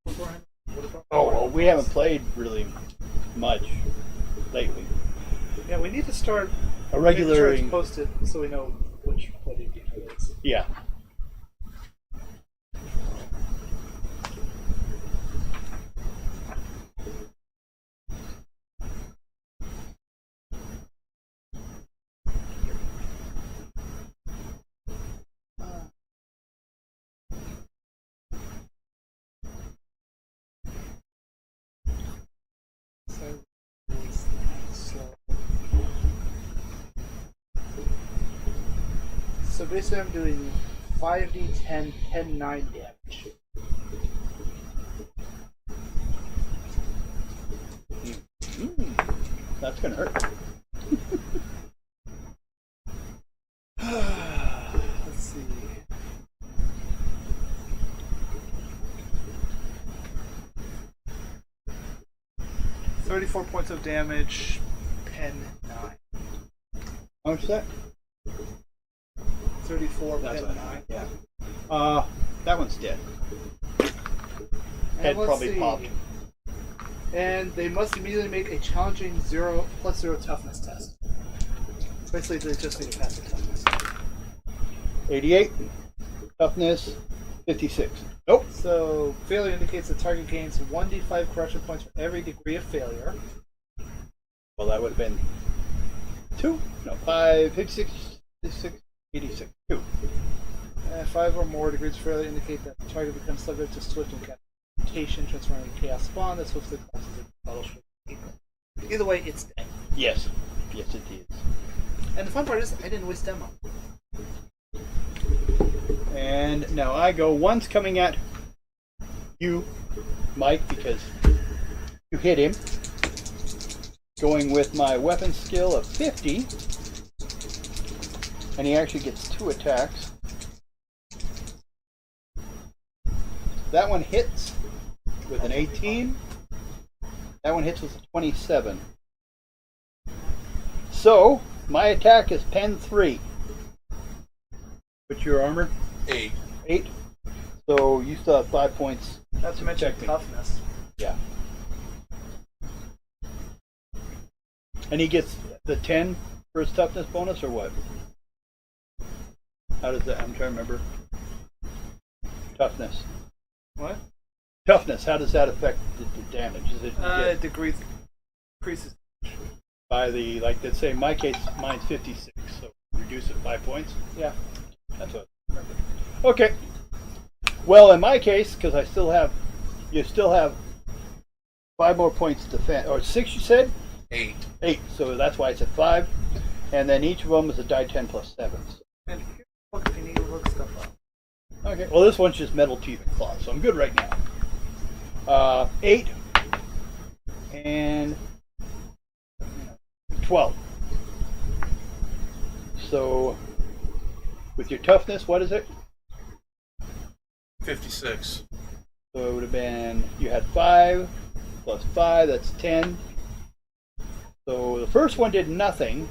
Warhammer. What about Oh, well, we haven't played really much lately. Yeah, we need to start A making sure regular, it's posted so we know which bloody game it is. yeah. So basically I'm doing 5d10, 10, 9 damage. That's gonna hurt. 34 points of damage. Pen 9. How much is that? 34, That's pen what 9. Yeah. That one's dead. Head let's probably see. popped. And they must immediately make a challenging +0 toughness test. Basically, they just need to pass the toughness. 88. Toughness, 56. Nope. So, failure indicates the target gains 1d5 corruption points for every degree of failure. Well, that would have been 2. No, 5, 56, 56, 86. 2. And 5 or more degrees of failure indicate that the target becomes subject to swift incantation, transforming chaos spawn that swiftly crosses the battleship. Either way, it's dead. Yes. Yes, it is. And the fun part is, I didn't waste demo. And now I go. One's coming at you, Mike, because you hit him. Going with my weapon skill of 50. And he actually gets 2 attacks. That one hits with an 18. That one hits with a 27. So, my attack is pen 3. What's your armor? 8. 8. So, you still have 5 points. Not to mention Check me. toughness. Yeah. And he gets the 10 for his toughness bonus, or what? How does that? I'm trying to remember. Toughness. What? Toughness. How does that affect the damage? Is it you get Degree increases. by the, like, let's say in my case, mine's 56, so reduce it 5 points. Yeah. That's what I remember. Okay. Well, in my case, because you still have 5 more points to defend, or 6, you said? 8. 8. So that's why it's at 5, and then each of them is a die 10 plus 7. So. And look if you need to look stuff up. Okay. Well, this one's just metal teeth and claws, so I'm good right now. 8 and 12. So, with your toughness, what is it? 56. So it would have been, you had 5 plus 5, that's 10. So the first one did nothing.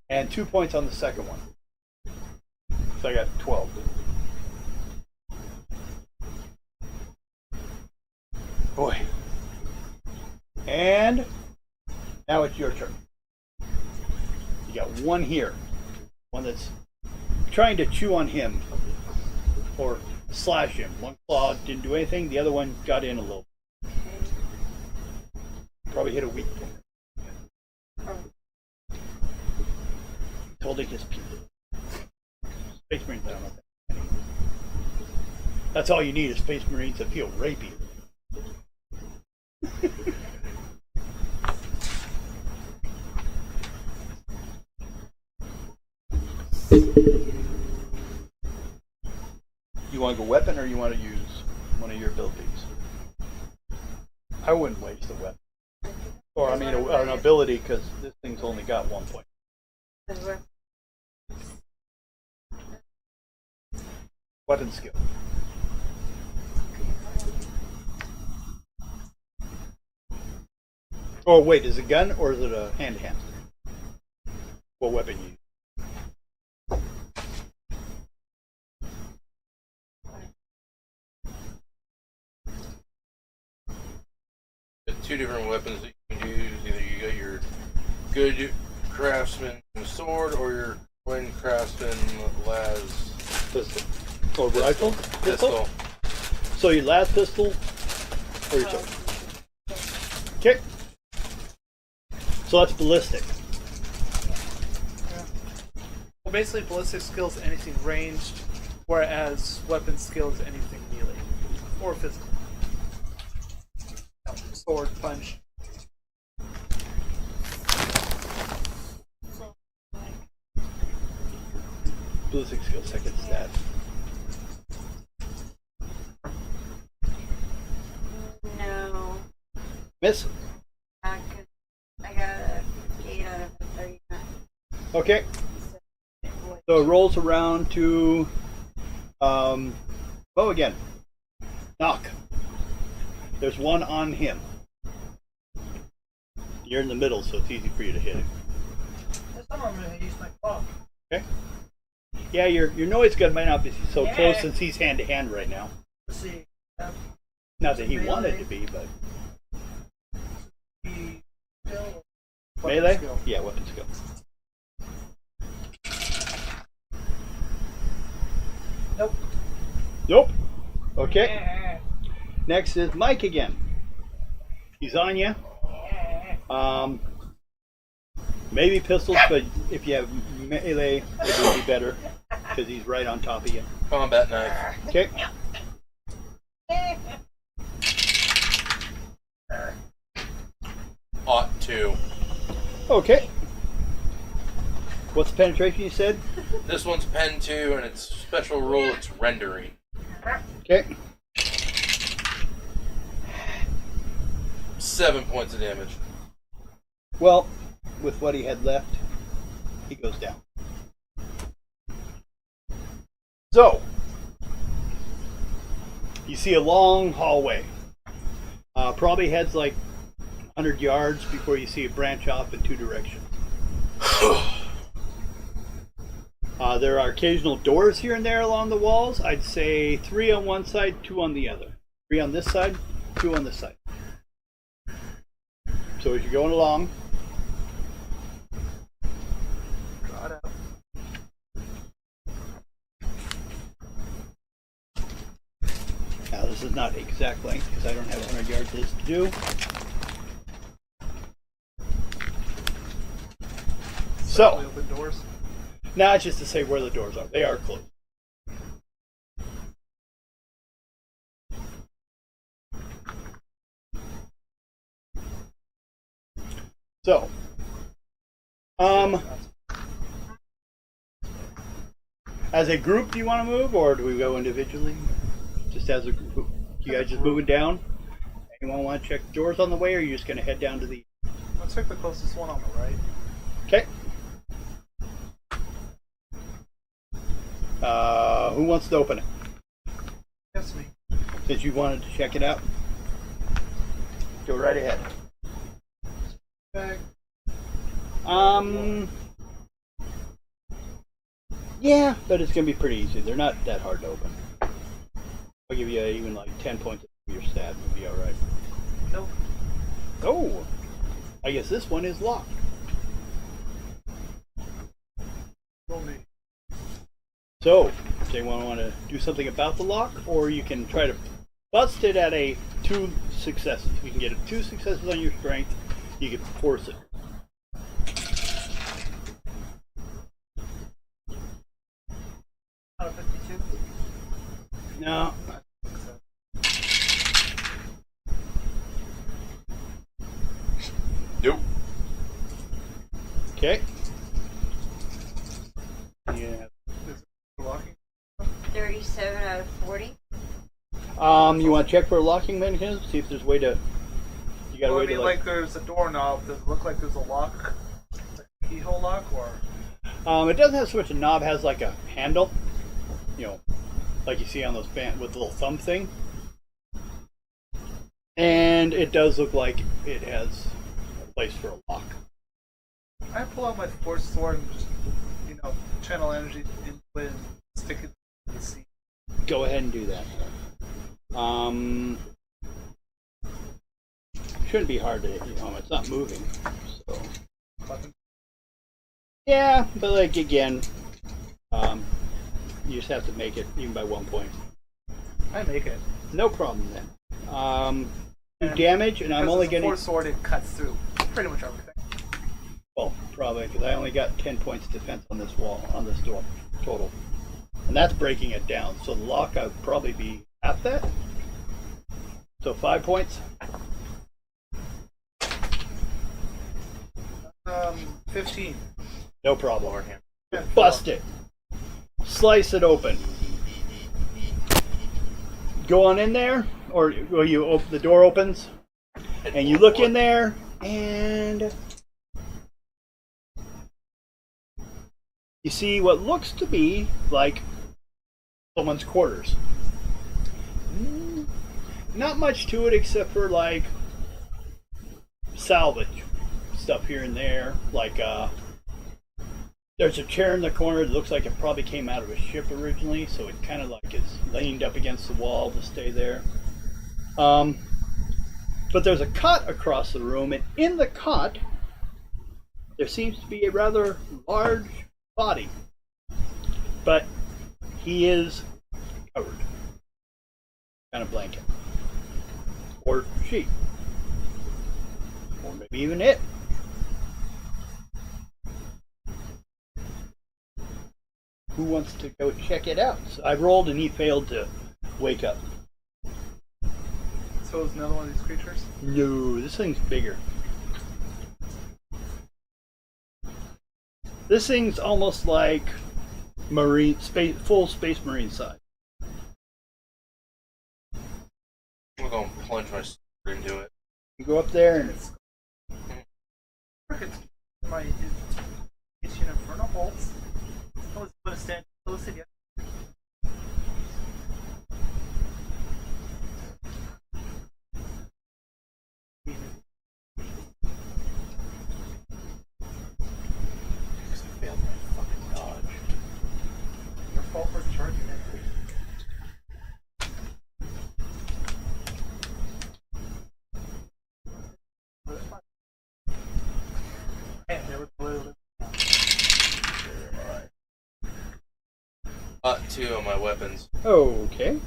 And 2 points on the second one. So I got 12. Boy. And now it's your turn. You got one here. One that's trying to chew on him. Or slash him. One claw didn't do anything, the other one got in a little. Probably hit a weak point. Holding his people. Space Marines, I don't know that. That's all you need is Space Marines that feel rapey. You want to go weapon, or you want to use one of your abilities? I wouldn't waste a weapon. Or, I mean, an ability, because this thing's only got 1 point. Weapon skill. Oh, wait, is it a gun or is it a hand-to-hand? What weapon you use? There's 2 different weapons that you can use. Either you got your good craftsman sword or your Gwen craftsman las Pistol. Or rifle? pistol. So your last pistol or your sword? Okay. So that's ballistic. Well, basically, ballistic skills anything ranged, whereas weapon skills anything melee or physical. Sword, punch. Ballistic skill, second stat. No. Miss? I got a 8 out of 39. Okay. So it rolls around to, again. Knock. There's one on him. You're in the middle, so it's easy for you to hit him. This time I'm going to use my claw. Okay. Yeah, your noise gun might not be so close since he's hand to hand right now. Let's see. Not that he wanted to be, but The skill. melee. skill. Yeah, weapon skill. Nope. Nope. Okay. Next is Mike again. He's on you. Maybe pistols, but if you have melee, it would be better because he's right on top of you. Combat knife. Okay. Ought to. Okay. What's the penetration you said? This one's pen 2, and its special rule, it's rendering. Okay. 7 points of damage. Well, with what he had left, he goes down. So, you see a long hallway. Probably heads like 100 yards before you see a branch off in two directions. There are occasional doors here and there along the walls. I'd say 3 on one side, 2 on the other. 3 on this side, 2 on this side. So as you're going along, Draw it out. now this is not exact length because I don't have 100 yards of this to do. So, We open doors. not just to say where the doors are. They are closed. So, as a group, do you want to move, or do we go individually? Just as a group, you guys just moving down? Anyone want to check the doors on the way, or are you just going to head down to the? Let's check the closest one on the right. Okay. Who wants to open it? That's me. Since you wanted to check it out, go right ahead. Bag. Yeah, but it's gonna be pretty easy. They're not that hard to open. I'll give you even like 10 points of your stat. Would be all right. Nope. Oh, I guess this one is locked. Roll me. So, does anyone want to do something about the lock, or you can try to bust it at a 2 successes. You can get 2 successes on your strength. You can force it. Out of 52. No. Nope. Okay. Yeah. Locking. 37 out of 40. You want to check for a locking mechanism? See if there's a way to. You got a Well, way I mean, to like there's a doorknob. Does it look like there's a lock? Like a keyhole lock, or? It doesn't have so much a knob. It has like a handle. You know, like you see on those band with the little thumb thing. And it does look like it has a place for a lock. I pull out my force sword and just, channel energy into it and stick it to the seat. Go ahead and do that. Shouldn't be hard to, it's not moving. So Button. yeah, but like again, you just have to make it even by 1 point. I make it. No problem then. Do damage, and I'm only Because it's a getting. force sword. It cuts through pretty much everything. Well, probably because I only got 10 points defense on this wall, on this door total, and that's breaking it down. So the lock, I'd probably be half that. So 5 points. 15. No problem. Yeah, Bust it. Slice it open. Go on in there, or you open the door opens, and you look in there, and you see what looks to be like someone's quarters. not much to it except for like salvage stuff here and there. Like there's a chair in the corner that looks like it probably came out of a ship originally, so it kind of like is leaned up against the wall to stay there. But there's a cot across the room, and in the cot there seems to be a rather large body, but he is covered, kind of blanket, or she, or maybe even it. Who wants to go check it out? So I rolled and he failed to wake up. So is another one of these creatures? No, this thing's bigger. This thing's almost like marine space, full space marine size. I'm going to plunge my sword into it. You go up there and My Itchy Inferno bolts. I was going to stand close again. Because I failed my fucking dodge. Your fault for charging it. Never blew. 2 on my weapons. okay.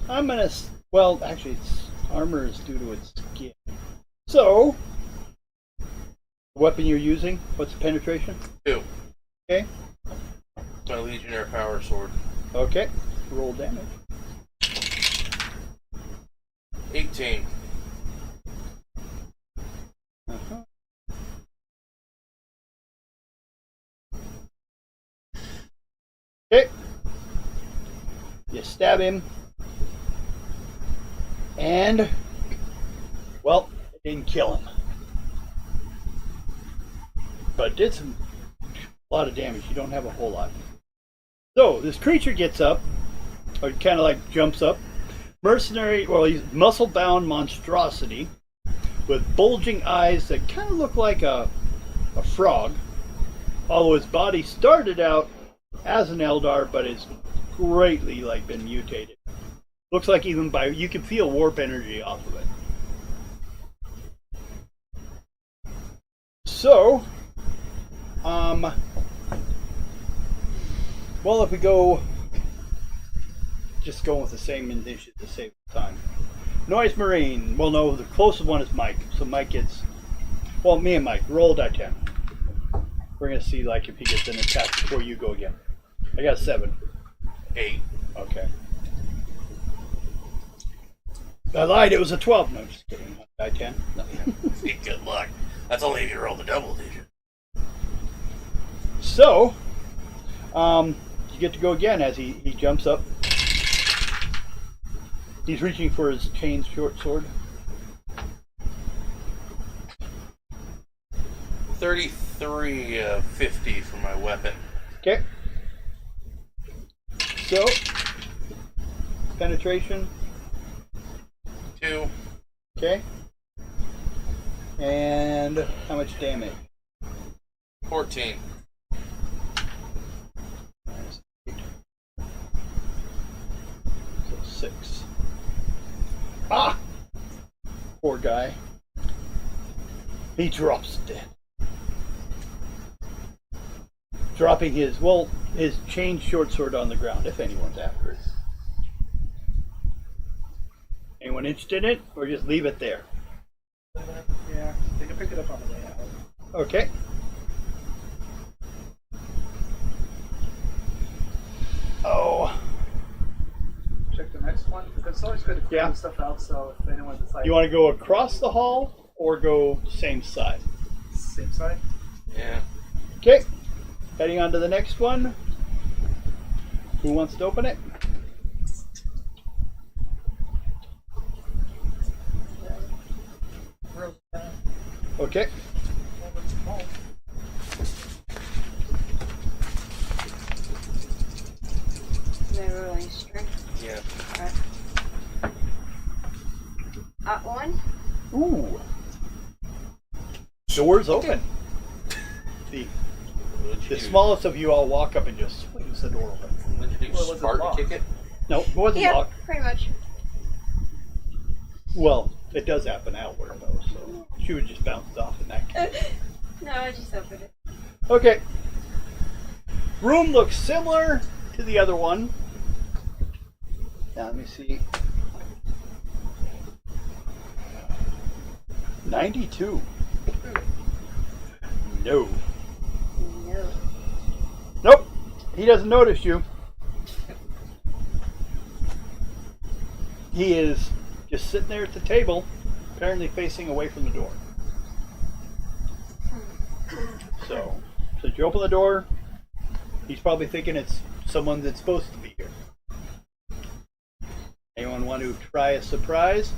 I'm gonna. Well, actually, its armor is due to its skin. So, the weapon you're using, what's the penetration? 2. Okay. My Legionnaire Power Sword. Okay. Roll damage. 18. Uh-huh. Okay. You stab him. And, well, it didn't kill him. But it did a lot of damage. You don't have a whole lot. So, this creature gets up, or kind of like jumps up. Mercenary, well, he's muscle-bound monstrosity with bulging eyes that kind of look like a frog. Although his body started out as an Eldar, but it's greatly like been mutated. Looks like even by you can feel warp energy off of it. So, well, if we go, just going with the same initiative to save time. Noise Marine. Well, no, the closest one is Mike. So Mike gets, well, me and Mike roll die 10. We're gonna see like if he gets an attack before you go again. I got 7. 8. Okay. I lied. It was a 12. No, just kidding. Die 10. No. See, good luck. That's only if you roll the double digit. So, you get to go again as he jumps up. He's reaching for his chain short sword. 33, 50 for my weapon. Okay. So, penetration. 2. Okay. And how much damage? 14. So 6. Ah! Poor guy. He drops dead. Dropping his chain short sword on the ground, if anyone's after it. Anyone interested in it, or just leave it there? Yeah, they can pick it up on the way out. Okay. Oh. Check the next one. It's always good to clear Yeah. the stuff out, so if anyone decides. You want to go across the hall or go same side? Same side? Yeah. Okay. Heading on to the next one. Who wants to open it? Okay. They were Yeah. One. Ooh. Doors open. The smallest of you all walk up and just swings the door open. What did you do? Well, was it Spartan locked? kick it? No, it wasn't Yeah, locked. pretty much. Well, it does happen outward though, so she would just bounce off in that case. No, I just opened it. Okay. Room looks similar to the other one. Now let me see. 92. No. No. Nope. He doesn't notice you. He is just sitting there at the table, apparently facing away from the door. So, since you open the door, he's probably thinking it's someone that's supposed to be here. Anyone want to try a surprise?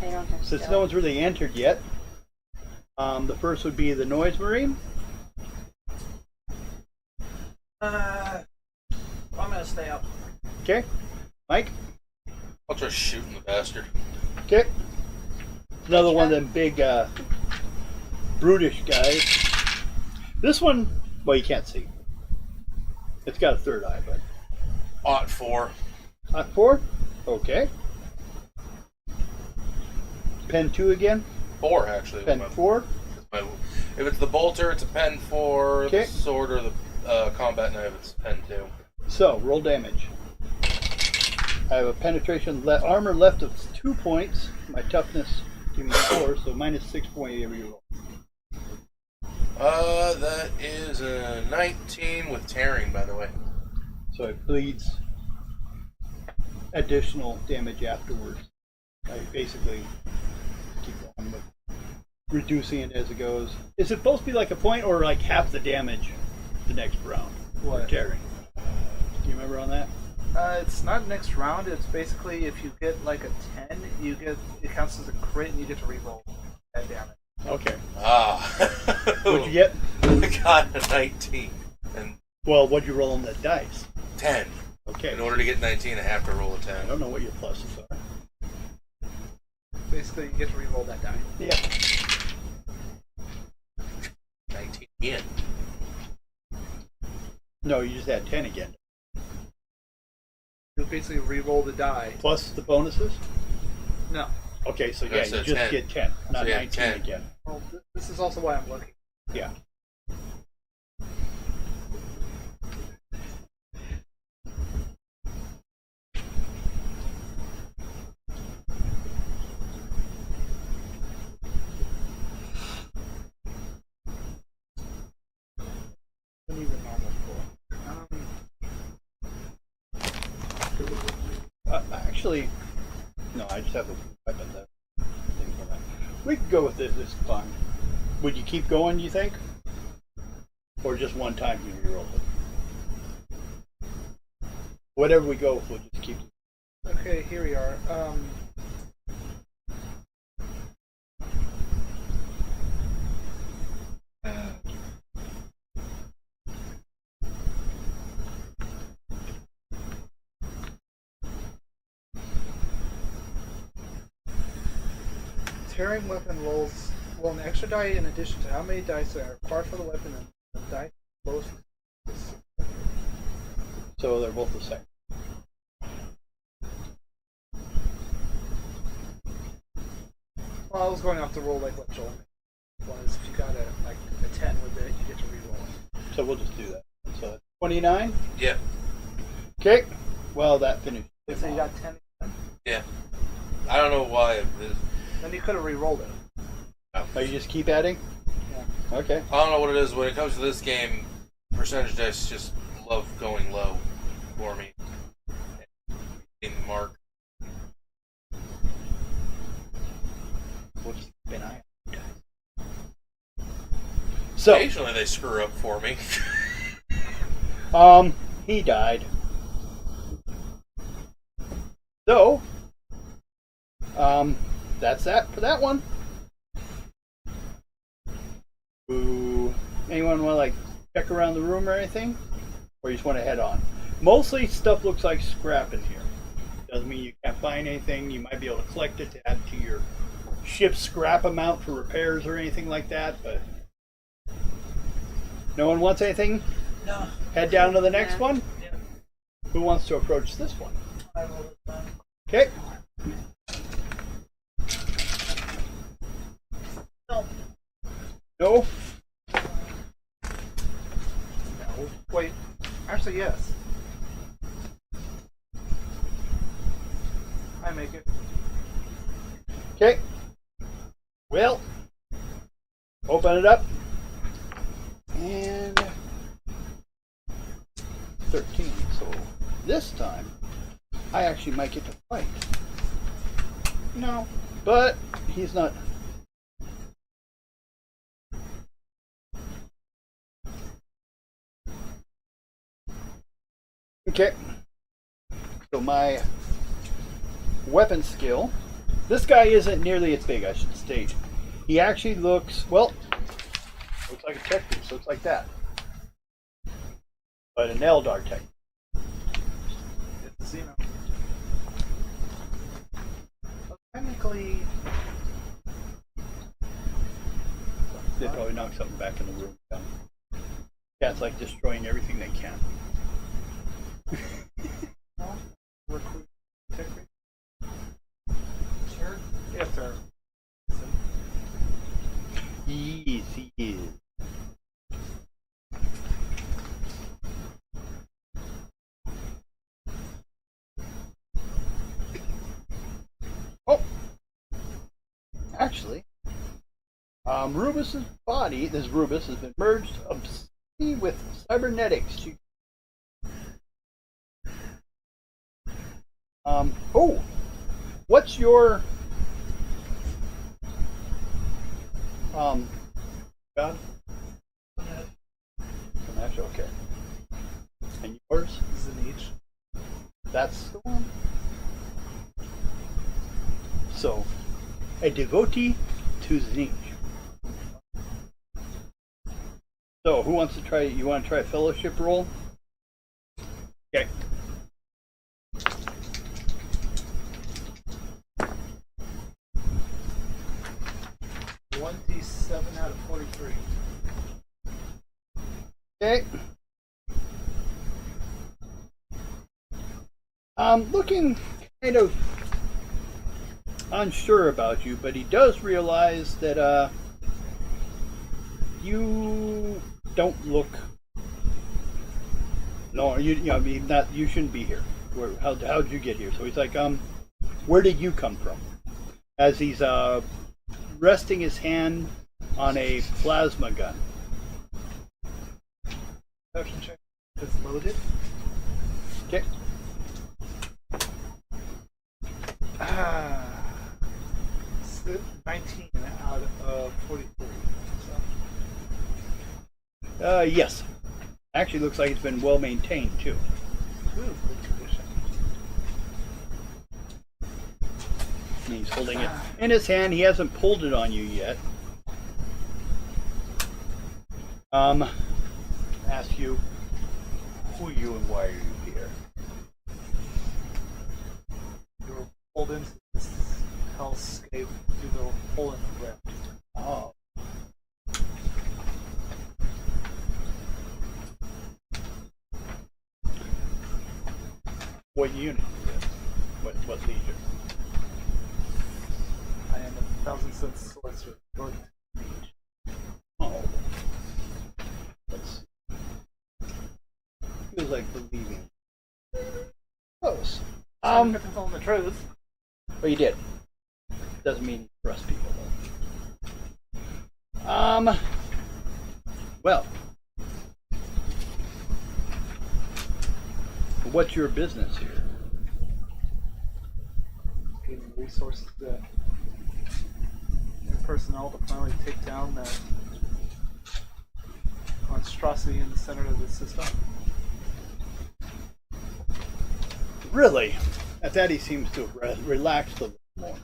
I don't have Since stealth. no one's really entered yet, the first would be the Noise Marine. I'm gonna stay up. Okay. Mike? I'll try shooting the bastard. Okay. Another one of them big, brutish guys. This one, well, you can't see. It's got a third eye, but. Ought 4. Not 4? Okay. Pen 2 again? 4 actually. Pen 4? If it's the bolter, it's a pen 4. Okay. The sword or the combat knife, it's pen 2. So, roll damage. I have a penetration armor left of 2 points. My toughness give me 4, so minus 6 point every roll. That is a 19 with tearing, by the way. So it bleeds additional damage afterwards. I basically keep going with reducing it as it goes. Is it supposed to be like a point or like half the damage the next round? What? For tearing. Do you remember on that? It's not next round. It's basically if you get like a 10, you get it counts as a crit and you get to reroll that damage. Okay. Ah. What'd you get? I got a 19 and Well, what'd you roll on the dice? 10. Okay. In order to get 19, I have to roll a I 10. don't know what your pluses are. Basically, you get to reroll that die. Yeah. 19 again. No, you just had 10 again. You basically reroll the die. Plus the bonuses? No. Okay, so Okay, yeah, so you just 10. get 10, not So yeah, 19 10. again. Well, this is also why I'm looking. Yeah. I need a normal score. Actually, no, I just have the weapon that thing for that. We could go with this. This is fine. Would you keep going, do you think? Or just one time you reroll it? Whatever we go with, we'll just keep it. Okay, here we are. Tearing weapon rolls roll an extra die in addition to how many dice are required for the weapon and the die rolls. So they're both the same. Well, I was going off the roll like what Joel was. If you got a 10 with it, you get to reroll it. So we'll just do that. So 29? Yeah. Okay. Well, that finished. So you got 10. Yeah. I don't know why it is. Then you could have re-rolled it. Oh, you just keep adding? Yeah. Okay. I don't know what it is. When it comes to this game, percentage dice just love going low for me. In mark. We'll just keep an eye on it. So, Occasionally they screw up for me. he died. So, that's that for that one. Ooh. Anyone want to like check around the room or anything? Or you just want to head on? Mostly stuff looks like scrap in here. Doesn't mean you can't find anything. You might be able to collect it to add to your ship's scrap amount for repairs or anything like that, but no one wants anything? No. Head down to the next Yeah. one? Yeah. Who wants to approach this one? I will this time. Okay. No. No? No. Wait. Actually, yes. I make it. Okay. Well, open it up. And 13. So this time, I actually might get to fight. No. But he's not. Okay. So my weapon skill. This guy isn't nearly as big, I should state. He actually looks, well, looks like a tech piece, so it's like that. But an Eldar tech. It's Xeno. Well, technically, They probably knock something back in the room. Yeah, it's like destroying everything they can. recruit technically. Sure. Yes, sir. Yes, he is. Oh! Actually, Rubus's body, this Rubus, has been merged obscenely with cybernetics. Oh! What's your God? Actually, okay. And yours? Zenich. That's the one. So, a devotee to Zinch. So, who wants to try? You want to try a fellowship roll? Okay. One D7 out of 43. Okay. Looking kind of unsure about you, but he does realize that you don't look. No, I mean, not. You shouldn't be here. How'd you get here? So he's like, where did you come from? As he's resting his hand on a plasma gun. Perception check. It's loaded. Okay. Ah, 19 out of 43. So. Yes. Actually, looks like it's been well maintained too. Ooh, good condition. And he's holding it in his hand. He hasn't pulled it on you yet. Ask you, who are you and why are you here? You were pulled into this hellscape through the hole in the ground. Oh. What unit is it? What legion? I am a 1,000-cent sorcerer. North Mage. Oh. Let's see. Feels like believing. Close. I'm telling the truth. Well, you did. Doesn't mean you trust people, though. Well. What's your business here? Getting resources to personnel to finally take down that monstrosity in the center of the system. Really? At that, he seems to have relaxed a little more.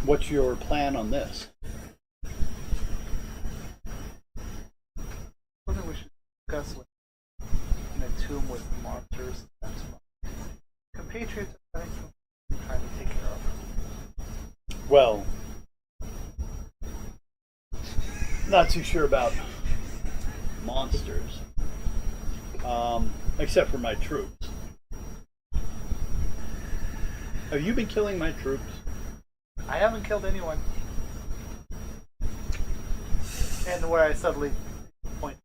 What's your plan on this? I think we should discuss with in a tomb with monsters. Patriots are trying to take care of. Well, not too sure about monsters, except for my troops. Have you been killing my troops? I haven't killed anyone. And where I suddenly point.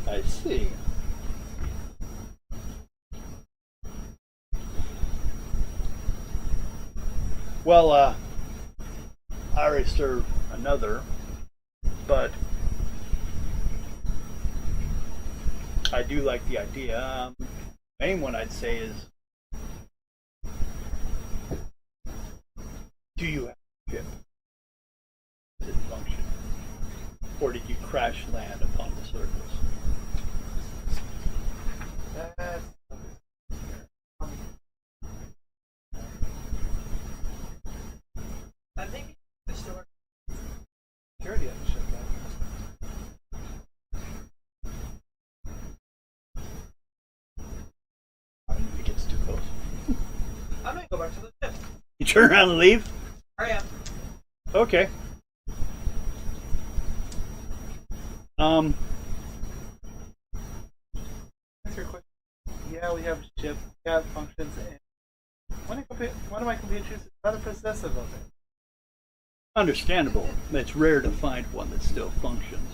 I see. Well, I already served another, but I do like the idea. Main one I'd say is, do you have a ship? Does it function? Or did you crash land upon the surface? I think it's still. Security on the ship, I don't think it's too close. I'm gonna go back to the ship. You turn around and leave? I am. Okay. Answer your question. Yeah, we have a ship. We have functions. And one of my compatriots is rather possessive of it. Understandable. It's rare to find one that still functions.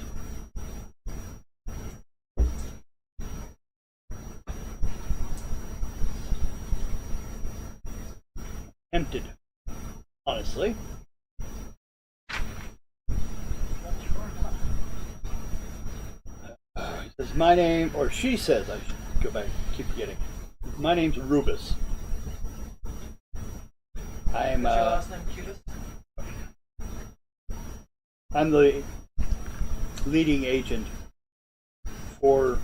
Tempted, honestly. Says my name, or she says, I should go back, keep forgetting. My name's Rubus. I'm Is your last name Cubis? I'm the leading agent for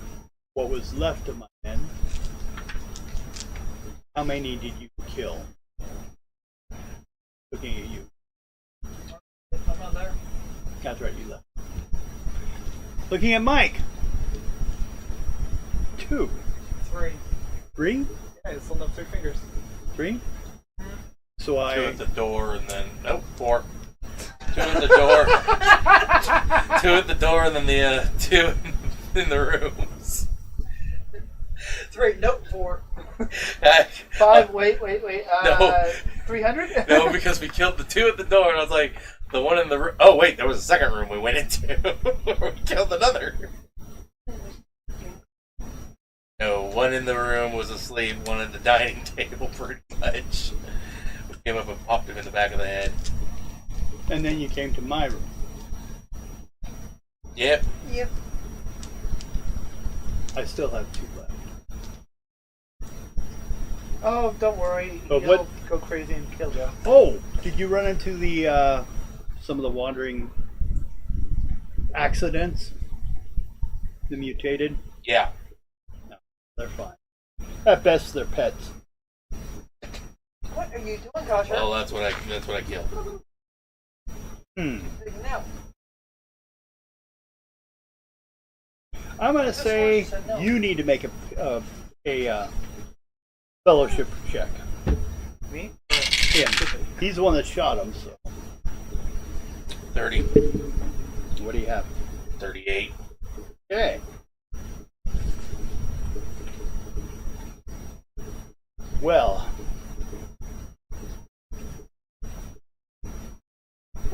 what was left of my men. How many did you kill? Looking at you. I'm not there. That's right, you left. Looking at Mike. 2. 3. 3? Yeah, it's holding up 3 fingers. 3? So 2 I... at the door and then... Nope, 4. 2 at the door. 2 at the door and then the 2 in the rooms. 3. Nope. 4. 5. Wait. No. 300? No, because we killed the 2 at the door and I was like, the one in the room... Oh, wait, there was a second room we went into. We killed another. No, 1 in the room was asleep, 1 at the dining table, pretty much. We came up and popped him in the back of the head. And then you came to my room. Yep. Yep. I still have 2 left. Oh, don't worry. But He'll what- go crazy and kill you. Oh, did you run into the some of the wandering accidents? The mutated? Yeah. No, they're fine. At best, they're pets. What are you doing, Kasha? Well, that's what I killed. Now. I'm gonna This say one said no. you need to make a fellowship check. Me? Him. He's the one that shot him. So 30. what do you have? 38. Okay. Well,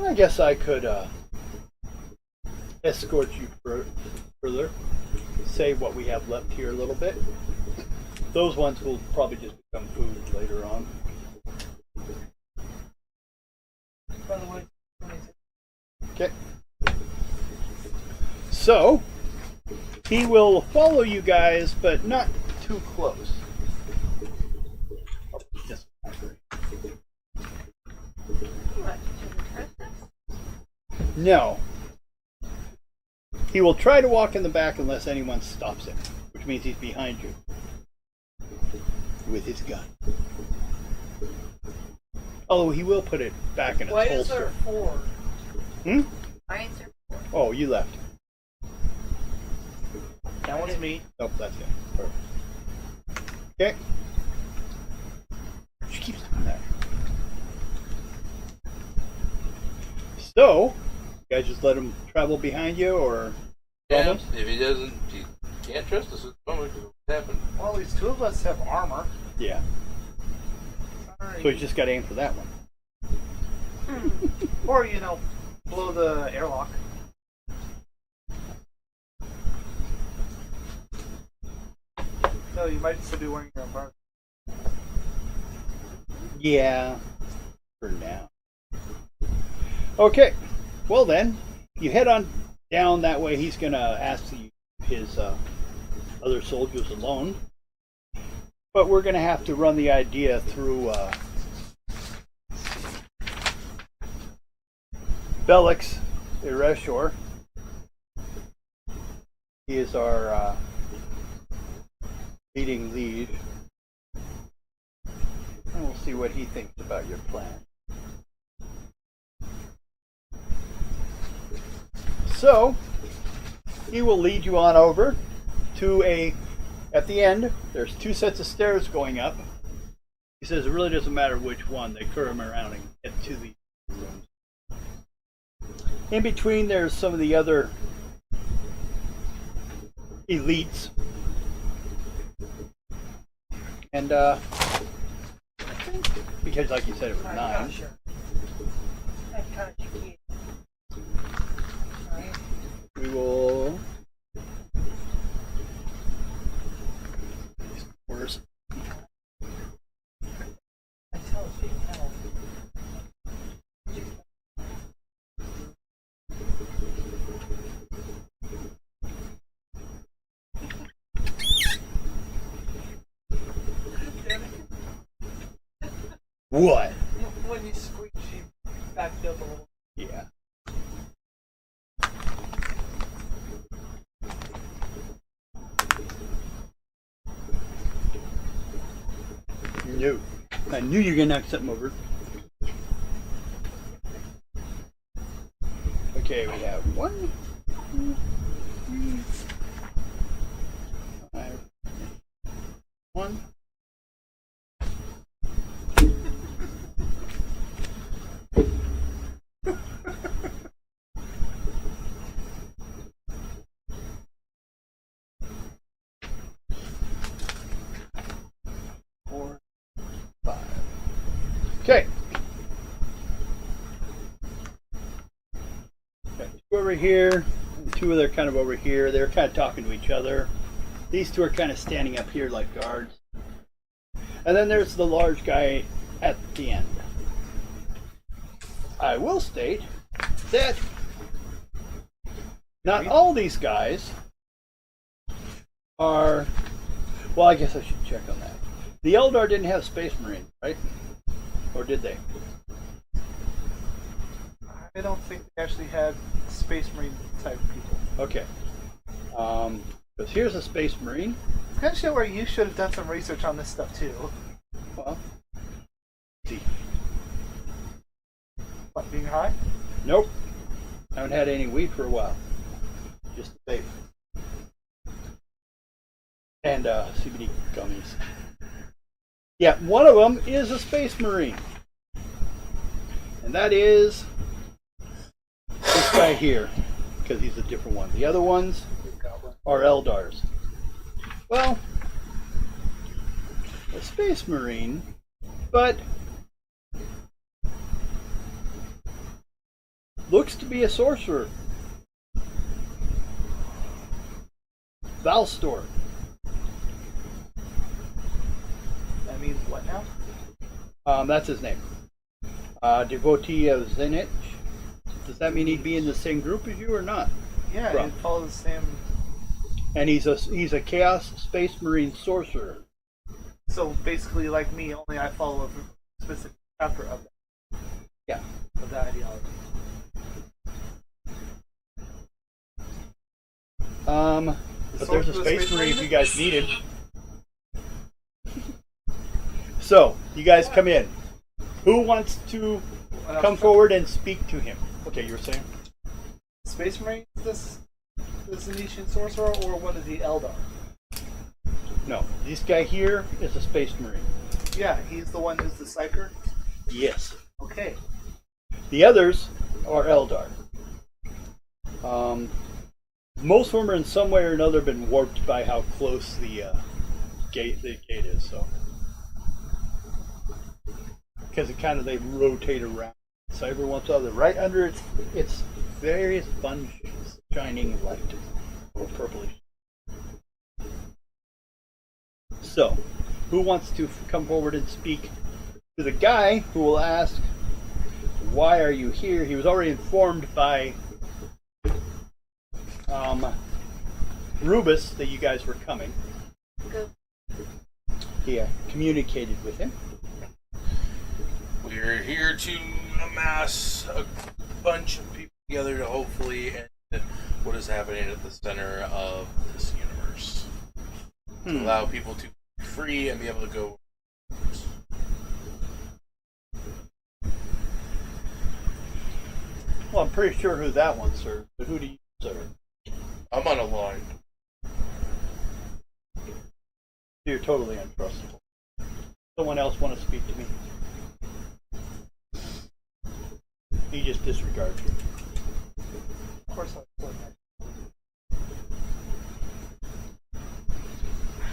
I guess I could escort you further. Save what we have left here a little bit. Those ones will probably just become food later on. By the way, 26. Okay. So, he will follow you guys, but not too close. Oh, just- What? Trust us? No. He will try to walk in the back unless anyone stops him, which means he's behind you with his gun. Although he will put it back in its Why is there holster. 4? Hmm? I answered. Oh, you left. me. Nope, that's it. Perfect. Okay. She keeps doing that. So, you guys just let him travel behind you, or Yeah, almost? if he doesn't, he can't trust us at the moment because what happened. Well, at least two of us have armor. Yeah. Sorry. So you just got to aim for that one. Or, blow the airlock. No, you might still be wearing your armor. Yeah. For now. Okay. Well then, you head on down that way. He's gonna ask his other soldiers alone. But we're gonna have to run the idea through Belix Ireshor. He is our leading lead. And we'll see what he thinks about your plan. So, he will lead you on over to at the end, there's two sets of stairs going up. He says it really doesn't matter which one, they curve them around and get to the rooms. In between, there's some of the other elites. And, because like you said, it was 9. Gotcha. I got you, kid. Alright. We will. Where's I tell us, you tell. what? When you squeak, she backed up a little. Yeah. No. I knew you were gonna knock something over. Okay, we have 1, 2, 3, 5, 1. Okay. Got 2 over here, and 2 of them are kind of over here. They're kind of talking to each other. These 2 are kind of standing up here like guards. And then there's the large guy at the end. I will state that not all these guys are. Well, I guess I should check on that. The Eldar didn't have Space Marine, right? Or did they? I don't think they actually had Space Marine type people. Okay. Because here's a Space Marine. It's kind of show where you should have done some research on this stuff too. Well, see. What, being high? Nope. Haven't had any weed for a while. Just the vape. And CBD gummies. Yeah, one of them is a Space Marine. And that is this guy here. Because he's a different one. The other ones are Eldars. Well, a Space Marine, but looks to be a sorcerer. Valstor. That means what now? That's his name. Devotee of Zenich. Does that mean he'd be in the same group as you or not? Yeah, From. it follows the same. And he's a Chaos Space Marine sorcerer. So basically, like me, only I follow a specific chapter of that. Yeah. Of that ideology. But there's a The Space Marine if Marine? you guys need it. So, you guys come in. Who wants to come forward and speak to him? Okay, you were saying? Space Marine? This the Zenitian sorcerer or one of the Eldar? No, this guy here is a Space Marine. Yeah, he's the one who's the Psyker. Yes. Okay. The others are Eldar. Most of them are in some way or another been warped by how close the gate is. So, because they rotate around. So every once in a while, right under its various bunches, shining light or purplish. So, who wants to come forward and speak to the guy who will ask, "Why are you here?" He was already informed by Rubus that you guys were coming. Go. He communicated with him. We're here to amass a bunch of people together to hopefully end what is happening at the center of this universe. To allow people to be free and be able to go. Well, I'm pretty sure who that one serves, but who do you serve? I'm on a line. You're totally untrustable. Someone else want to speak to me? He just disregards you. Of course, I would.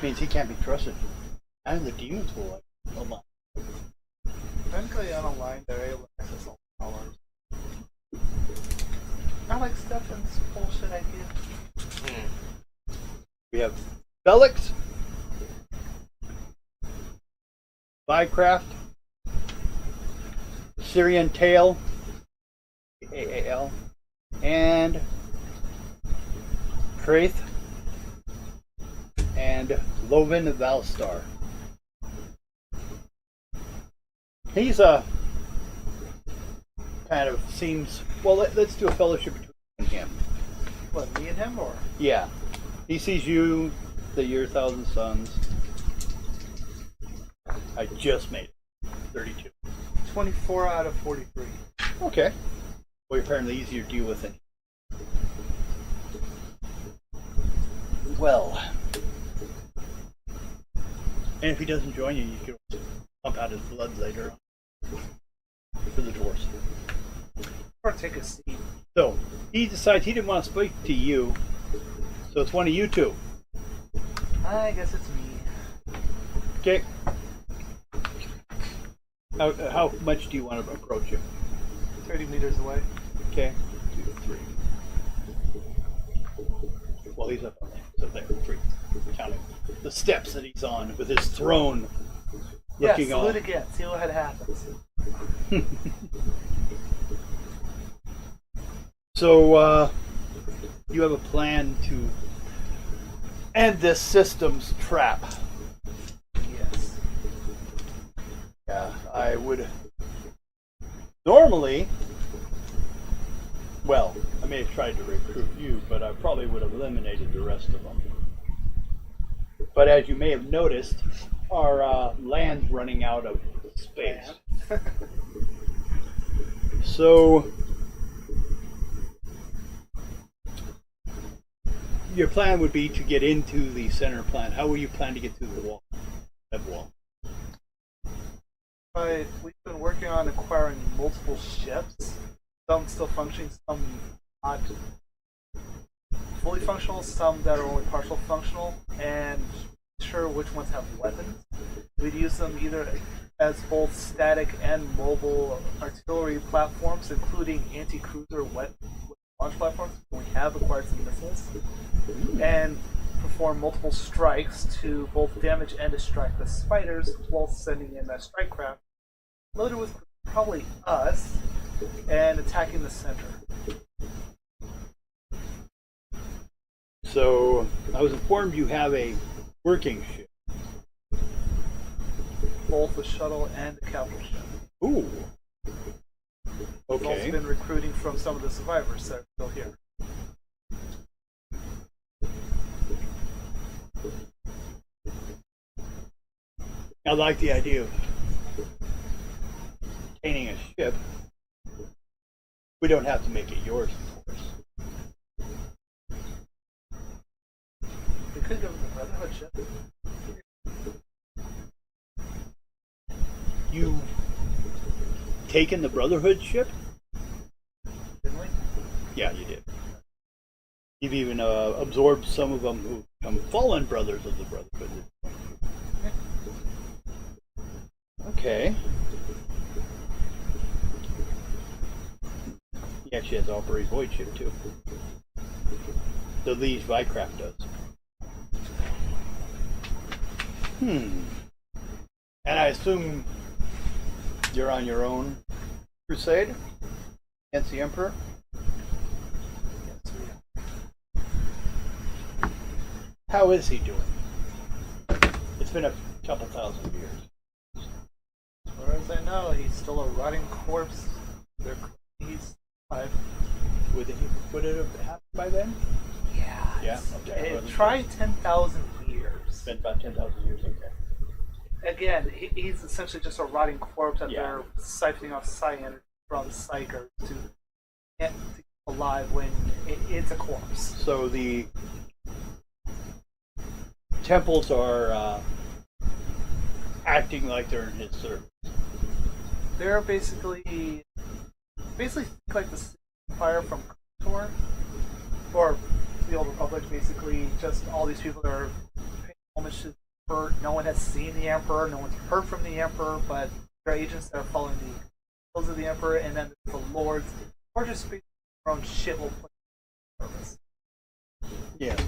Means he can't be trusted. And the demons will like a lot. Technically, on a line, they're able to access all powers. I like Stefan's bullshit idea. We have Felix, Bycraft, Syrian Tail, AAL, and Kraith, and Loven Valstar. He's kind of seems, well, let's do a fellowship between him. What, me and him, or? Yeah. He sees you, the year 1,000 suns. I just made it. 32. 24 out of 43. Okay. Well, you're apparently easier to deal with than. Well. And if he doesn't join you, you can pump out his blood later on. For the dwarves. Or take a seat. So, he decides he didn't want to speak to you. So it's one of you two. I guess it's me. Okay. How much do you want to approach him? 30 meters away. Okay. 2, 3. Well, he's up on there. So there, 3. Counting the steps that he's on with his throne. Yeah, Looking salute on. again. See what happens. So, you have a plan to end this system's trap. Yes. Yeah, I would normally. Well, I may have tried to recruit you, but I probably would have eliminated the rest of them. But as you may have noticed, our land's running out of space. So, your plan would be to get into the center plant. How will you plan to get through the wall? That wall. But we've been working on acquiring multiple ships. Some still functioning, some not fully functional, some that are only partial functional, and sure which ones have weapons. We'd use them either as both static and mobile artillery platforms, including anti-cruiser launch platforms. We have acquired some missiles, and perform multiple strikes to both damage and distract the spiders while sending in that strike craft, loaded with probably us, and attacking the center. So, I was informed you have a working ship. Both a shuttle and a capital ship. Ooh. We've also Okay. been recruiting from some of the survivors that are still here. I like the idea of obtaining a ship. We don't have to make it yours, of course. could go with the Brotherhood ship. You taken the Brotherhood ship? Didn't we? Yeah, you did. You've even absorbed some of them who become fallen brothers of the Brotherhood. Okay. He actually has to operate Void ship too. The Liege Vycraft does. And I assume you're on your own crusade against the Emperor? Yes, we are. How is he doing? It's been a couple thousand years. As far as I know, he's still a rotting corpse. He's alive. Would it have happened by then? Yeah. Yeah, okay. It tried 10,000 years. It's been about 10,000 years, okay. Again, he's essentially just a rotting corpse that Yeah. they're siphoning off cyan from psychers to get alive when it's a corpse. So the temples are acting like they're in his service. They're basically like the Empire from KOTOR, or the Old Republic. Basically, just all these people that are paying homage to the Emperor. No one has seen the Emperor. No one's heard from the Emperor, but they're agents that are following the rules of the Emperor, and then the lords, or just speaking their own shit will play purpose. Yes,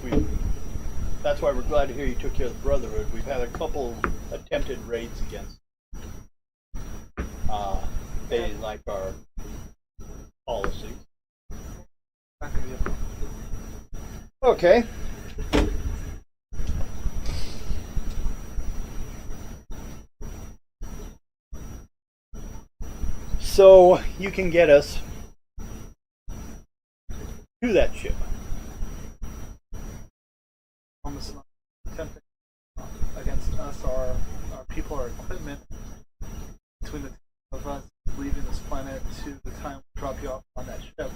that's why we're glad to hear you took care of the Brotherhood. We've had a couple attempted raids against they didn't like our policy. Not gonna be a problem. Okay. So you can get us to that ship. Almost not attempting against us, our people, our equipment, between the two of us leaving this planet to the time we drop you off on that ship.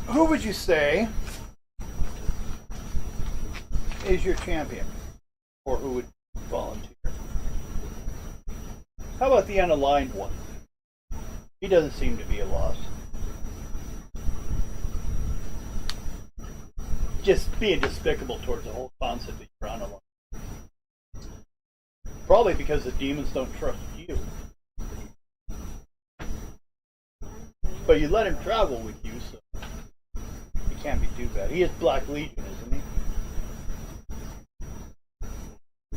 Who would you say is your champion? Or who would volunteer? How about the unaligned one? He doesn't seem to be a loss. Just being despicable towards the whole concept that you're unaligned. Probably because the demons don't trust you. But you let him travel with you, so he can't be too bad. He is Black Legion, isn't he?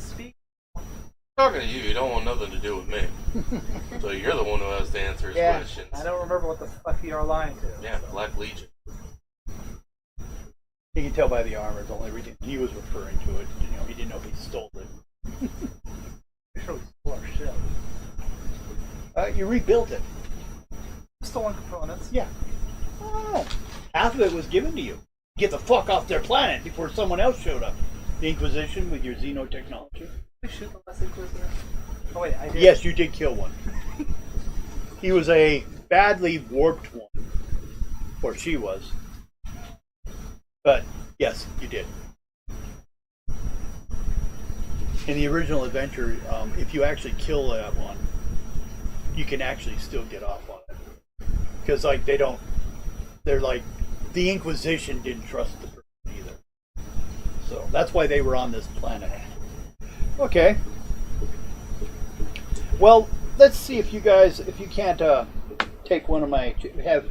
Speak. Talking to you, you don't want nothing to do with me. So you're the one who has to answer his questions. I don't remember what the fuck you are lying to. Yeah, Black Legion. You can tell by the armor, the only reason he was referring to it. You know, he didn't know he stole it. I'm sure we stole our ship. You rebuilt it. Stolen components. Yeah. Oh, half of it was given to you. Get the fuck off their planet before someone else showed up. The Inquisition with your xenotechnology. Did we shoot the last Inquisitor? Oh wait, I did. Yes, you did kill one. He was a badly warped one. Or she was. But, yes, you did. In the original adventure, if you actually kill that one, you can actually still get off on it. Because, like, they're like, the Inquisition didn't trust the person either. So, that's why they were on this planet. Okay. Well, let's see if you can't take one of my, if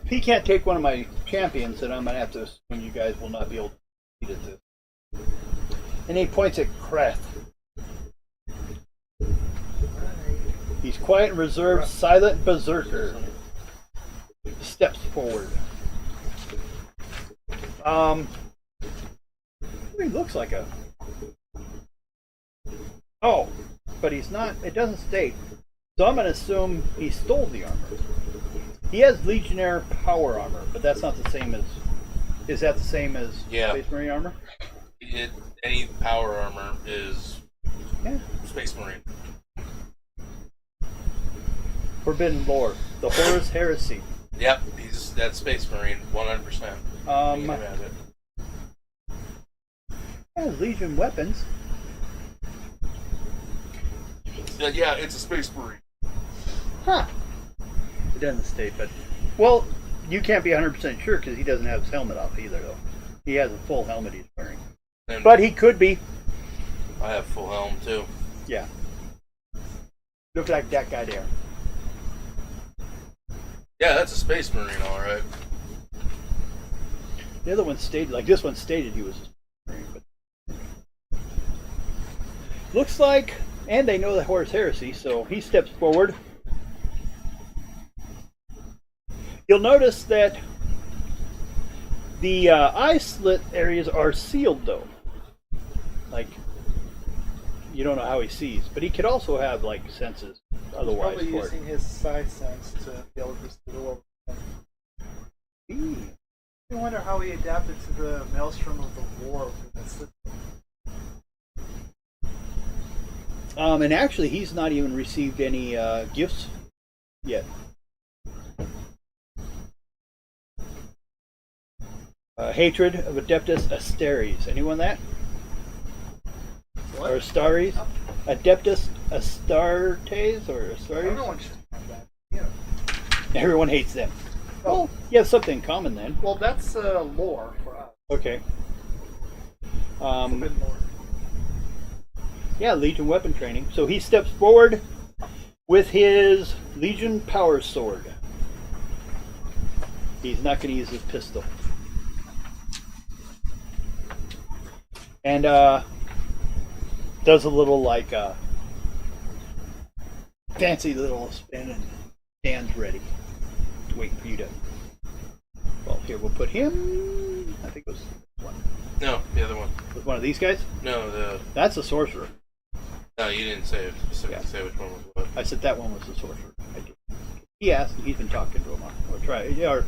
he can't take one of my champions, then I'm going to have to assume you guys will not be able to beat at this. And he points at Kreth. He's quiet and reserved, silent berserker. Steps forward. He looks like a... Oh, but he's not, it doesn't state. So I'm going to assume he stole the armor. He has Legionnaire power armor, but that's not the same as... Is that the same as Space Marine armor? Any power armor is Yeah. Space Marine. Forbidden Lore. The Horus Heresy. Yep, he's that Space Marine, 100%. You can have it. Has Legion weapons. Yeah, it's a Space Marine. Huh. It doesn't state, but... Well, you can't be 100% sure because he doesn't have his helmet off either, though. He has a full helmet he's wearing. And But he could be. I have full helm, too. Yeah. Look like that guy there. Yeah, that's a Space Marine, alright. The other one stated, like this one stated he was a Space Marine, but... Looks like, and they know the Horus Heresy, so he steps forward. You'll notice that the eye slit areas are sealed, though. Like, you don't know how he sees, but he could also have like senses otherwise. Probably for using his size sense to be able to see the world. it. I wonder how he adapted to the maelstrom of the war. And actually, he's not even received any gifts yet. Hatred of Adeptus Asteres. Anyone that? What? Or Astares? Adeptus Astartes or Astares? Everyone should have that. Yeah. Everyone hates them. Well, you have something in common then. Well, that's lore for us. Okay. Forbidden lore. Yeah, Legion weapon training. So he steps forward with his Legion power sword. He's not going to use his pistol. And does a little like fancy little spin and stands ready, waiting for you to. Well, here we'll put him. I think it was one. No, the other one. Was one of these guys? No, That's a sorcerer. No, you didn't say specifically say which one was what. I said that one was the sorcerer. I did. He asked, and he's been talking to him. Or try, or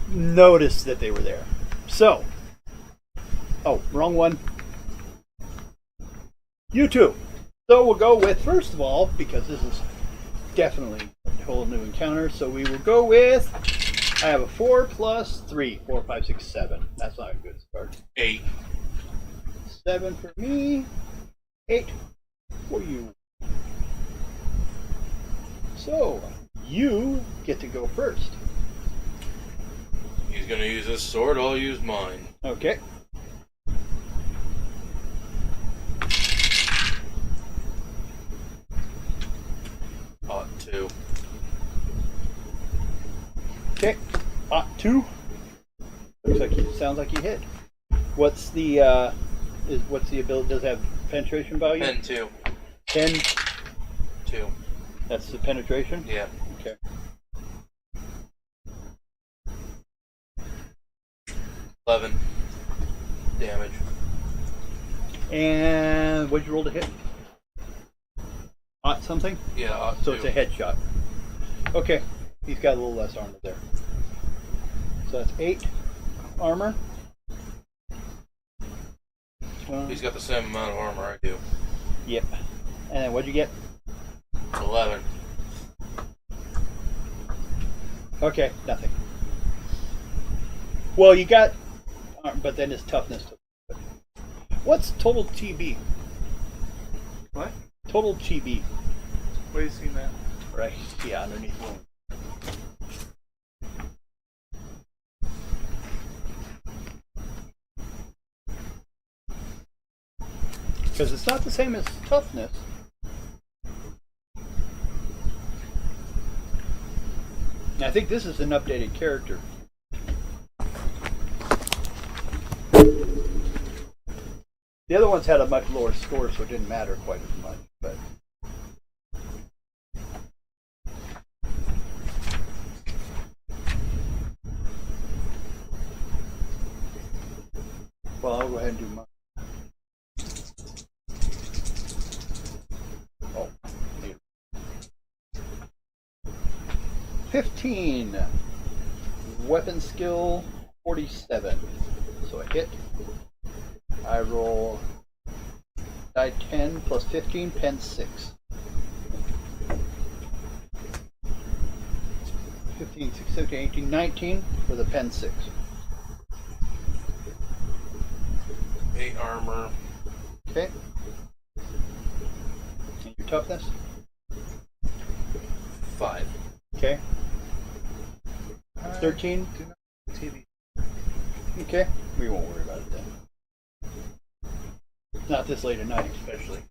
notice that they were there. So, oh, wrong one. You two. So we'll go with, first of all, because this is definitely a whole new encounter, so we will go with, I have a 4 plus 3. 4, 5, 6, 7. That's not a good start. 8. 7 for me. 8 for you. So, you get to go first. He's gonna use his sword, I'll use mine. Okay. Ought 2. Okay. 2. Looks like he sounds like he hit. What's the what's the ability? Does it have penetration value? 10 2. 10. 2. That's the penetration? Yeah. Okay. 11 damage. And what'd you roll to hit? Something? Yeah, ought So 2. it's a headshot. Okay. He's got a little less armor there. So that's 8 armor. He's got the same amount of armor I do. Yep. And then what'd you get? 11. Okay, nothing. Well, you got, but then his toughness. What's total TB? What? Total TB. Where you seen that? Right. Yeah, underneath one. Because it's not the same as toughness. I think this is an updated character. The other ones had a much lower score, so it didn't matter quite as much. But well, I'll go ahead and do mine. Oh, dear. 15. Weapon skill 47. So I hit. I roll die 10 plus 15, pen 6. 15, 16, 17, 18, 19 with a pen 6. 8 armor. Okay. And your toughness? 5. Okay. 13? Do not TV. Okay. We won't worry about it then. Not this late at night, especially.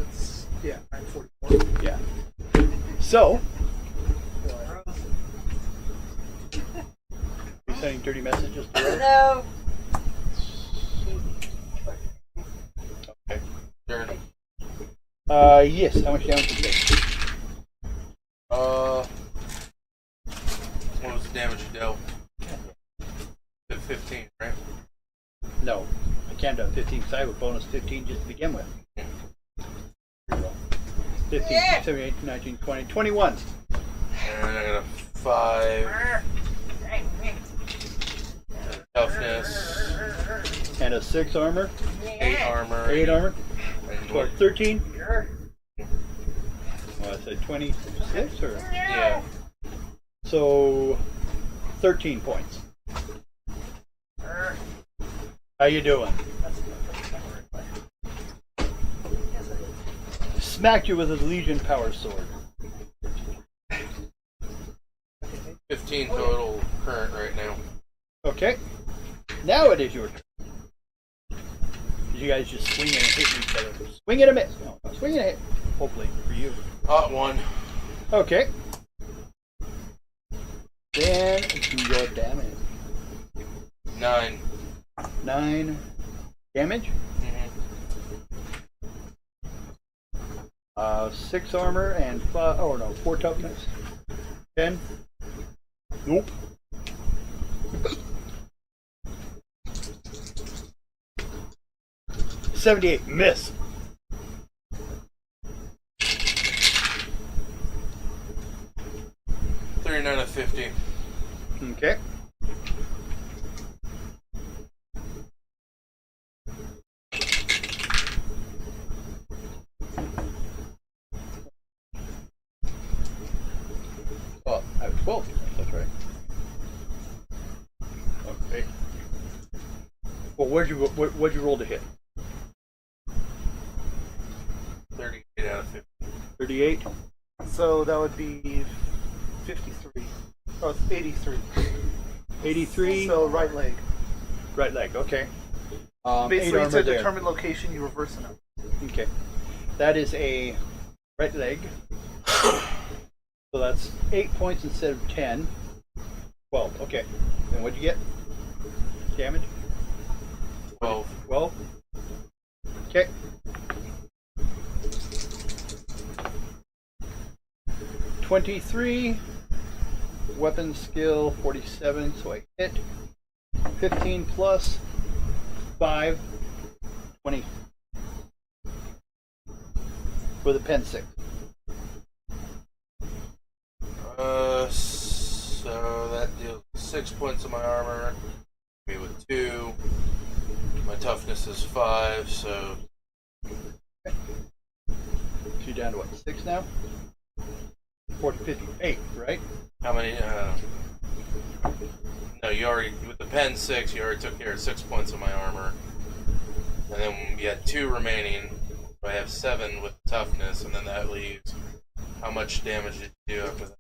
It's 9:44. Yeah. So, you sending dirty messages to her? No. Okay. Sure. Yes. How much damage did you take? What was the damage you dealt? 15, right? No. I can't do 15 because I have a bonus 15 just to begin with. 15, 17, 18, 19, 20, 21. And I got a 5. Toughness. And a 6 armor. 8 armor. 8 armor. And Or 13. Well, I said 26 or? yeah. So, 13 points. How you doing? Smacked you with his Legion Power Sword. 15 total current right now. Okay. Now it is your turn. You guys just swing and hit each other. Swing and a miss. No, swing and a hit. Hopefully for you. Hot 1. Okay. Then do your damage. 9. 9 damage. Mm-hmm. 6 armor and 5. Oh no, 4 toughness. 10. Nope. $78. Miss. $39 out of 50. Okay. Oh, I have 12. That's right. Okay. Well, what'd you roll to hit? 38 out of 50. 38. So that would be 53. Oh, it's 83. 83. So right leg. Right leg. Okay. 8 Basically, it's armor a there. determined location. You reverse it up. Okay. That is a right leg. So that's 8 points instead of 10. 12. Okay. And what'd you get? Damage? 12. 12. Okay. $23. Weapon skill 47. So I hit 15 plus 5. 20. With a pen 6. So that deals 6 points of my armor. Me with 2. My toughness is 5, so So you're down to what? 6 now? 40, 50, 8, right? how many? No, you already, with the pen 6, you already took care of 6 points of my armor. And then you had 2 remaining. So I have 7 with toughness, and then that leaves. How much damage did you do after that?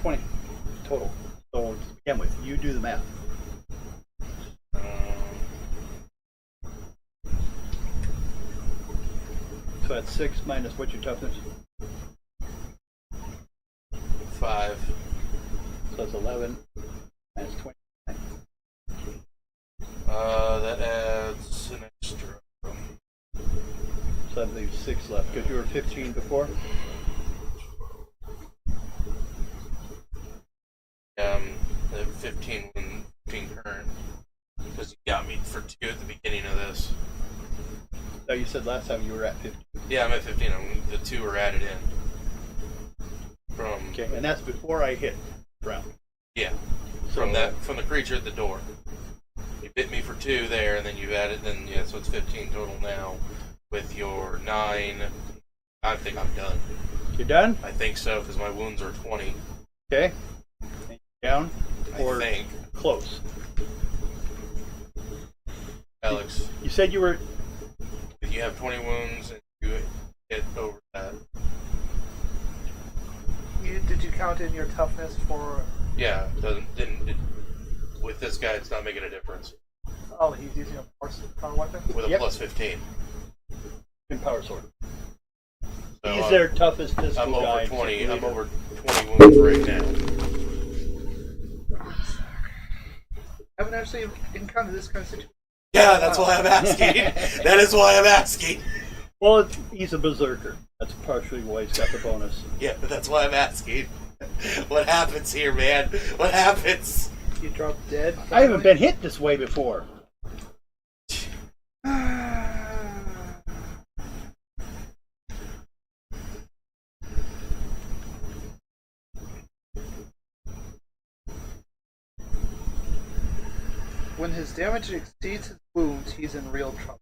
20 total. So to begin with, you do the math. So that's 6 minus what's your toughness? 5. So that's 11 minus 20. That adds an extra. So that leaves 6 left because you were 15 before. I have 15 current. Because you got me for 2 at the beginning of this. So you said last time you were at 15. Yeah, I'm at 15. The 2 were added in. From Okay, and that's before I hit round. yeah, So from the creature at the door. You bit me for 2 there, and then you added. Then yeah, so it's 15 total now. With your 9, I think I'm done. You're done? I think so because my wounds are 20. Okay. Down or I think. close. Alex, You said you were. if you have 20 wounds and you hit over that, Did you count in your toughness for? yeah, with this guy, it's not making a difference. Oh, he's using a power weapon. With a Yep. plus 15. In power sword. So He's their toughest physical I'm guy. over 20. leader. I'm over 20 wounds right now. I haven't actually encountered this kind of situation. Yeah, that's why I'm asking. That is why I'm asking. Well, he's a berserker. That's partially why he's got the bonus. Yeah, that's why I'm asking. What happens here, man? What happens? You drop dead. I haven't been hit this way before. When his damage exceeds his wounds, he's in real trouble.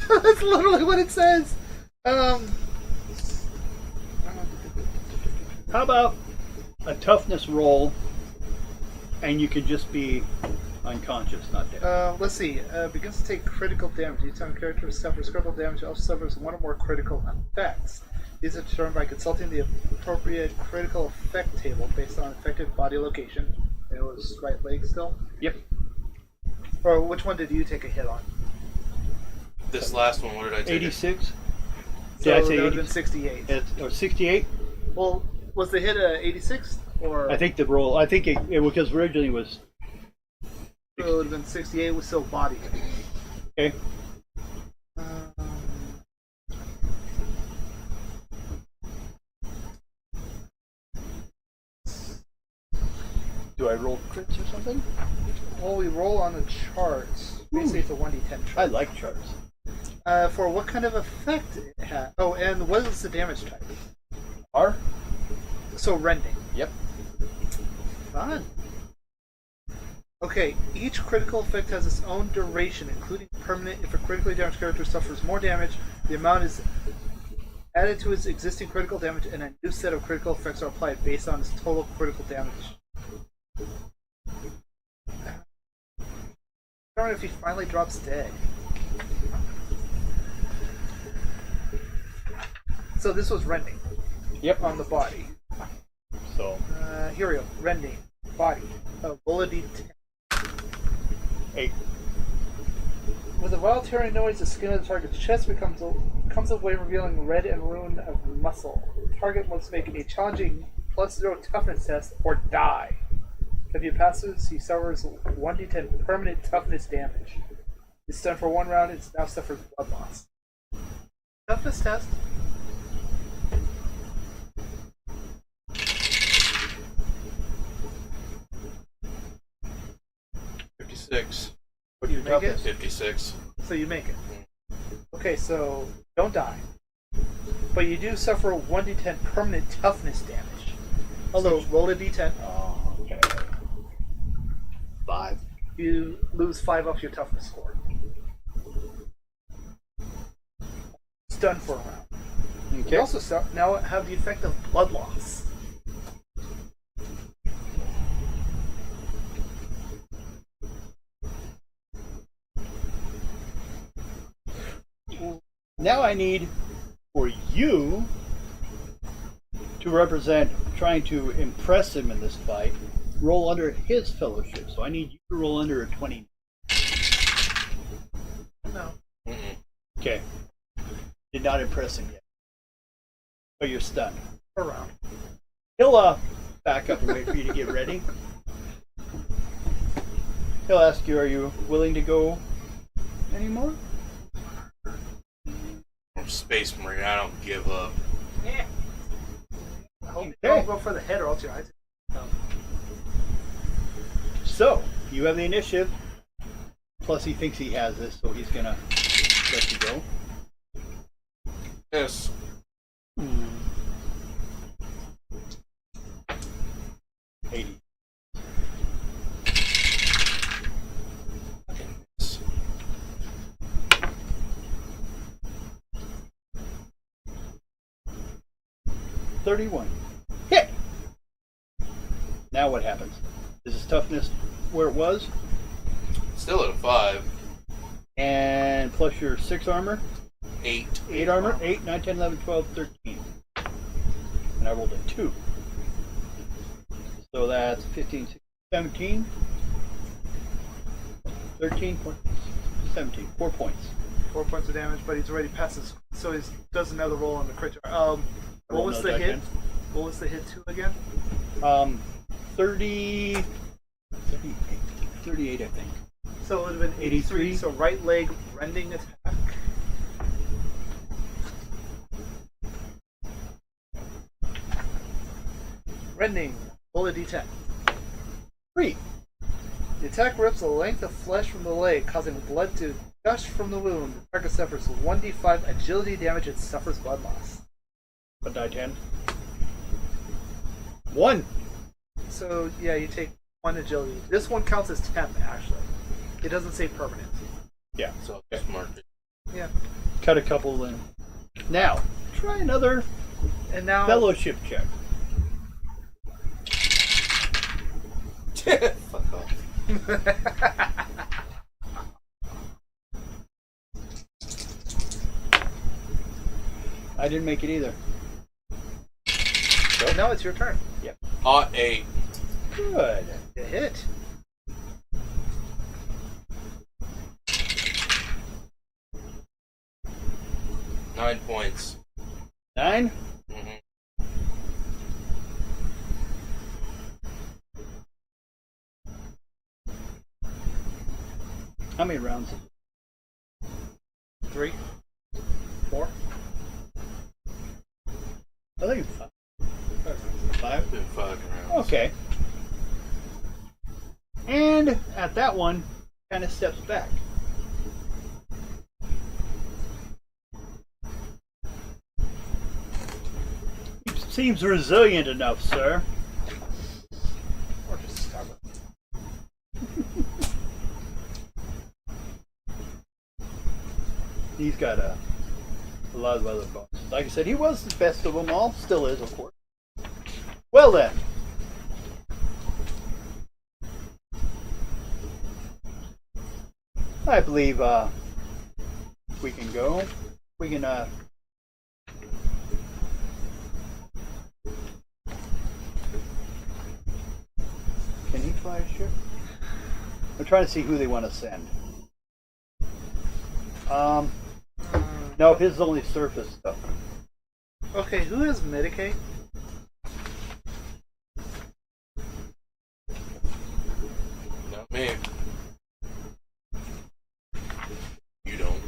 That's literally what it says. How about a toughness roll, and you can just be unconscious, not dead. Let's see. Begins to take critical damage. Each time a character suffers critical damage, also suffers one or more critical effects. These are determined by consulting the appropriate critical effect table based on affected body location. It was right leg still. Yep. Or which one did you take a hit on? This last one, what did I take? 86. So Did I say that would have 80? been 68. Or 68? Well, was the hit a 86 or? I think the roll. I think it because originally was. So it would have been 68 with still body. Okay. Do I roll crits or something? Well, we roll on the charts. Basically, it's a 1d10 chart. I like charts. For what kind of effect it had? Oh, and what is the damage type? R? So rending. Yep. Fun. Okay, each critical effect has its own duration, including permanent. If a critically damaged character suffers more damage, the amount is added to his existing critical damage, and a new set of critical effects are applied based on his total critical damage. I don't know if he finally drops dead. So this was rending. Yep. On the body. So Here we go. Rending. Body. Roll a d10. 8. With a violent tearing noise, the skin of the target's chest comes away, revealing red and ruin of muscle. The target must make a challenging +0 toughness test or die. If he passes, he suffers 1d10 permanent toughness damage. It's stunned for 1 round, it now suffers blood loss. Toughness test. $56. What do you make it? 56. So you make it. Okay, so don't die. But you do suffer 1d10 permanent toughness damage. So roll a d10. Oh, okay. 5. You lose 5 off your toughness score. Stunned for a round. Okay. You also now have the effect of blood loss. Now I need for you to represent trying to impress him in this fight. Roll under his fellowship. So I need you to roll under a 20. No. Okay. Did not impress him yet. But you're stunned. For a round. He'll back up and wait for you to get ready. He'll ask you, are you willing to go anymore? I'm Space Marine. I don't give up. Yeah. I hope Okay. don't go for the head or else your eyes. So, you have the initiative. Plus he thinks he has this, so he's gonna let you go. Yes. 80. $31. Hit! Now what happens? Is his toughness where it was? Still at a 5. And plus your 6 armor? 8. 8 armor? 8, 9, 10, 11, 12, 13. And I rolled a 2. So that's 15, 16, 17. 13, 14, 17. 4 points. 4 points of damage, but he's already past his, so he does another roll on the crit. What roll was another the die hit? again. What was the hit to again? 38, I think. So it would have been 83. 83. So right leg rending attack. Rending. Roll a d10. 3. The attack rips a length of flesh from the leg, causing blood to gush from the wound. The target suffers 1d5 agility damage and suffers blood loss. What die 10? 1. So yeah, you take 1 agility. This one counts as temp, actually. It doesn't say permanent. Yeah. So just mark it. Yeah. Cut a couple in. Now, try another And now fellowship check. Fuck off. I didn't make it either. now it's your turn. Yep. Hot 8. Good. You hit. Nine points. 9. Mm-hmm. How many rounds? 3, 4. I think it's 5. 5. Been 5 rounds. Okay. And at that one, kind of steps back. Seems resilient enough, sir. Or just stubborn. He's got a lot of other bones. Like I said, he was the best of them all. Still is, of course. Well then. I believe we can go. We can Can he fly a ship? I'm trying to see who they want to send. No, his is only surface stuff. Okay, who has Medicaid? Not me. You don't.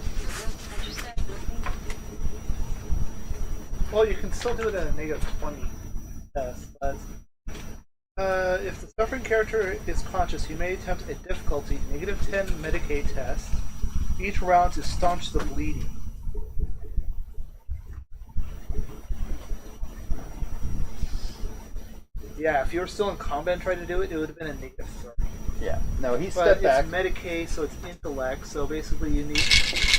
Well, you can still do it at a negative 20 test. But, if the suffering character is conscious, you may attempt a difficulty negative 10 Medicaid test each round to staunch the bleeding. Yeah, if you were still in combat and tried to do it, it would have been a negative 30. Yeah. No, he But stepped back. it's Medicaid, so it's intellect, so basically you need...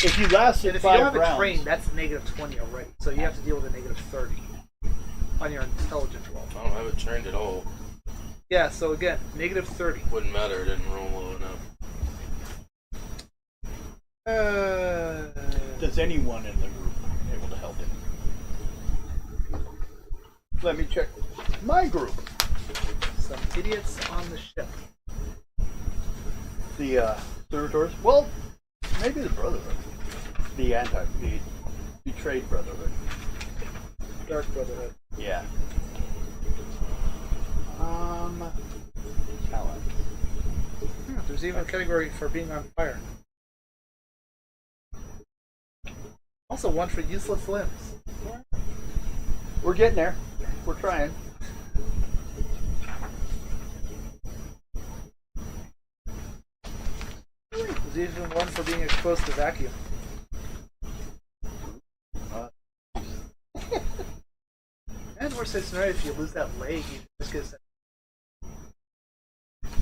If you lasted And if you don't 5 have rounds, a train, that's negative 20 already. So you have to deal with a negative 30 on your intelligence roll. I don't have it trained at all. Yeah, so again, negative 30. Wouldn't matter. It didn't roll low enough. does anyone in the group able to help him? Let me check my group. Some idiots on the ship. The servitors. Well, maybe the Brotherhood. The betrayed Brotherhood. Dark Brotherhood. Yeah. Talent. There's even a category for being on fire. Also one for useless limbs. We're getting there. We're trying. There's even one for being exposed to vacuum. And worst case scenario, if you lose that leg, you just get...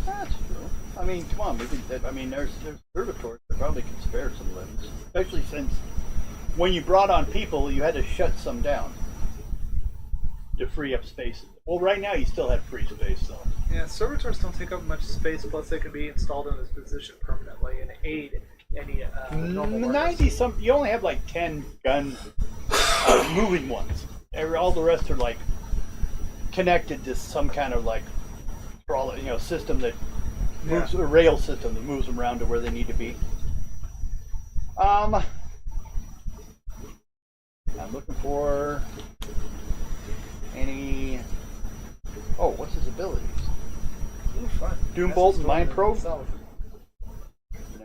That's true. I mean, come on. There's servitors that probably can spare some limbs, especially since when you brought on people, you had to shut some down to free up spaces. Well, right now you still have free space, though. Yeah, servitors don't take up much space, plus they can be installed in this position permanently and aid any normal workers. 90 some. You only have like 10 gun moving ones. All the rest are like connected to some kind of like system that moves, a rail system that moves them around to where they need to be. I'm looking for any. Oh, what's his abilities? Ooh, fun. Doombolt and Mind Probe? Itself.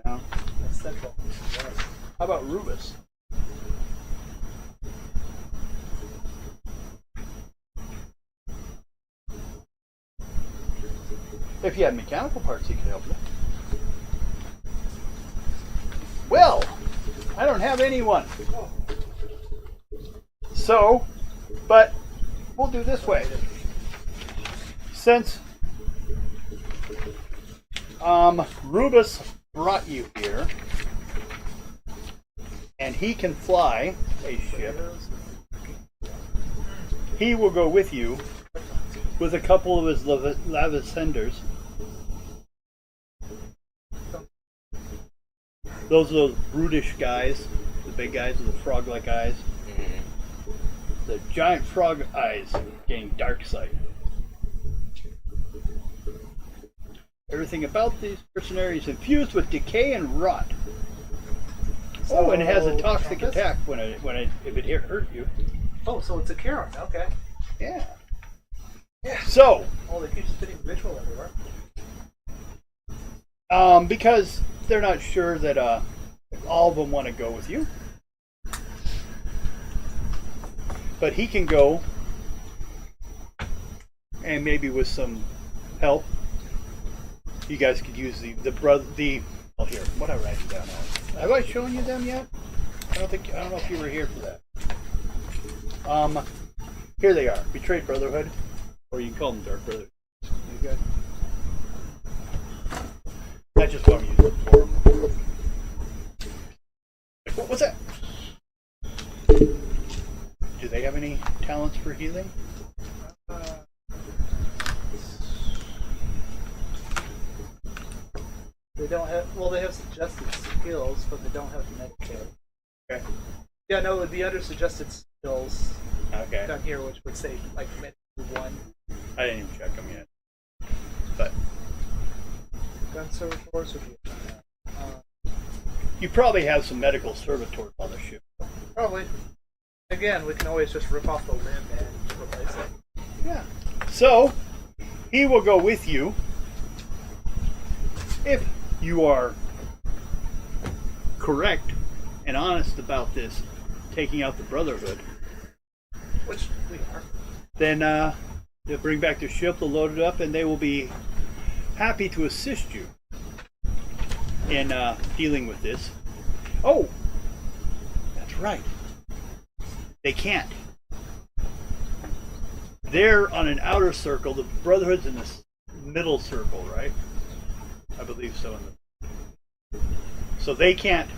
No. That's central. Yes. How about Rubus? If you had mechanical parts, he could help you. Well, I don't have anyone. So, but we'll do this way. Since Rubus brought you here, and he can fly a ship, he will go with you with a couple of his lavasenders. Those are those brutish guys, the big guys with the frog-like eyes. The giant frog eyes gain dark sight. Everything about these mercenaries is infused with decay and rot. Oh, and it has a toxic attack if it hurt you. Oh, so it's a Karen. Okay. Yeah. So. Oh, they keep spitting ritual everywhere. Because they're not sure that all of them want to go with you. But he can go, and maybe with some help, you guys could use oh, here, what I write down on. Have I shown you them yet? I don't know if you were here for that. Here they are. Betrayed Brotherhood, or you can call them Dark Brotherhood. You guys? That's just what I'm using it for. What's that? Do they have any talents for healing? They don't have. Well, they have suggested skills, but they don't have Medicare. Okay. Yeah, no, it would be under suggested skills. Okay. Down here, which would say like Medicare 1. I didn't even check them yet. But Gun servitors would be. you probably have some medical servitors on the ship. Probably. Again, we can always just rip off the limb and replace it. Yeah. So he will go with you if you are correct and honest about this, taking out the Brotherhood. Which we are. Then they'll bring back their ship, they'll load it up, and they will be happy to assist you in dealing with this. Oh, that's right. They can't. They're on an outer circle. The Brotherhood's in the middle circle, right? I believe so. So they can't.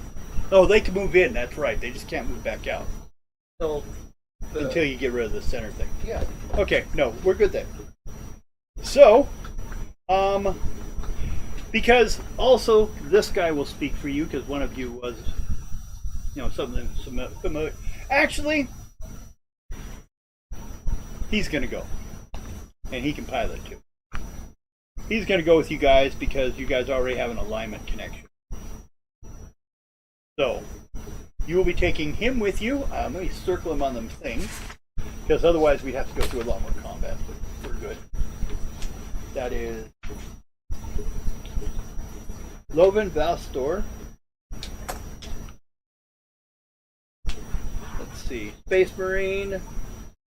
Oh, they can move in. That's right. They just can't move back out until you get rid of the center thing. Yeah. Okay. No, we're good then. So, because also this guy will speak for you because one of you was, something familiar. Actually, he's gonna go, and he can pilot too. He's going to go with you guys because you guys already have an alignment connection. So, you will be taking him with you. Let me circle him on the thing, because otherwise we'd have to go through a lot more combat, but we're good. That is Loven Valstor. Let's see. Space Marine.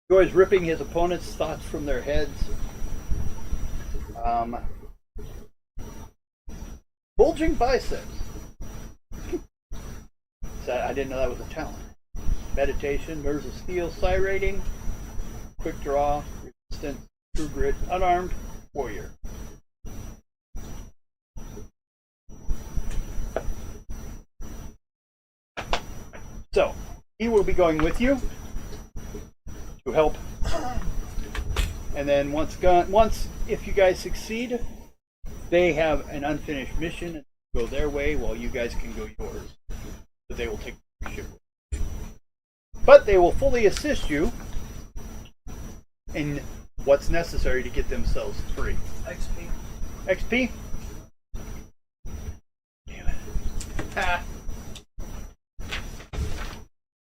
Enjoys ripping his opponent's thoughts from their heads. Bulging biceps. I didn't know that was a talent. Meditation, nerves of steel, psi rating, quick draw, resistance, true grit, unarmed, warrior. So, he will be going with you to help And then once if you guys succeed, they have an unfinished mission and go their way while you guys can go yours. But they will take the ship. But they will fully assist you in what's necessary to get themselves free. XP. XP? Damn it. Ha!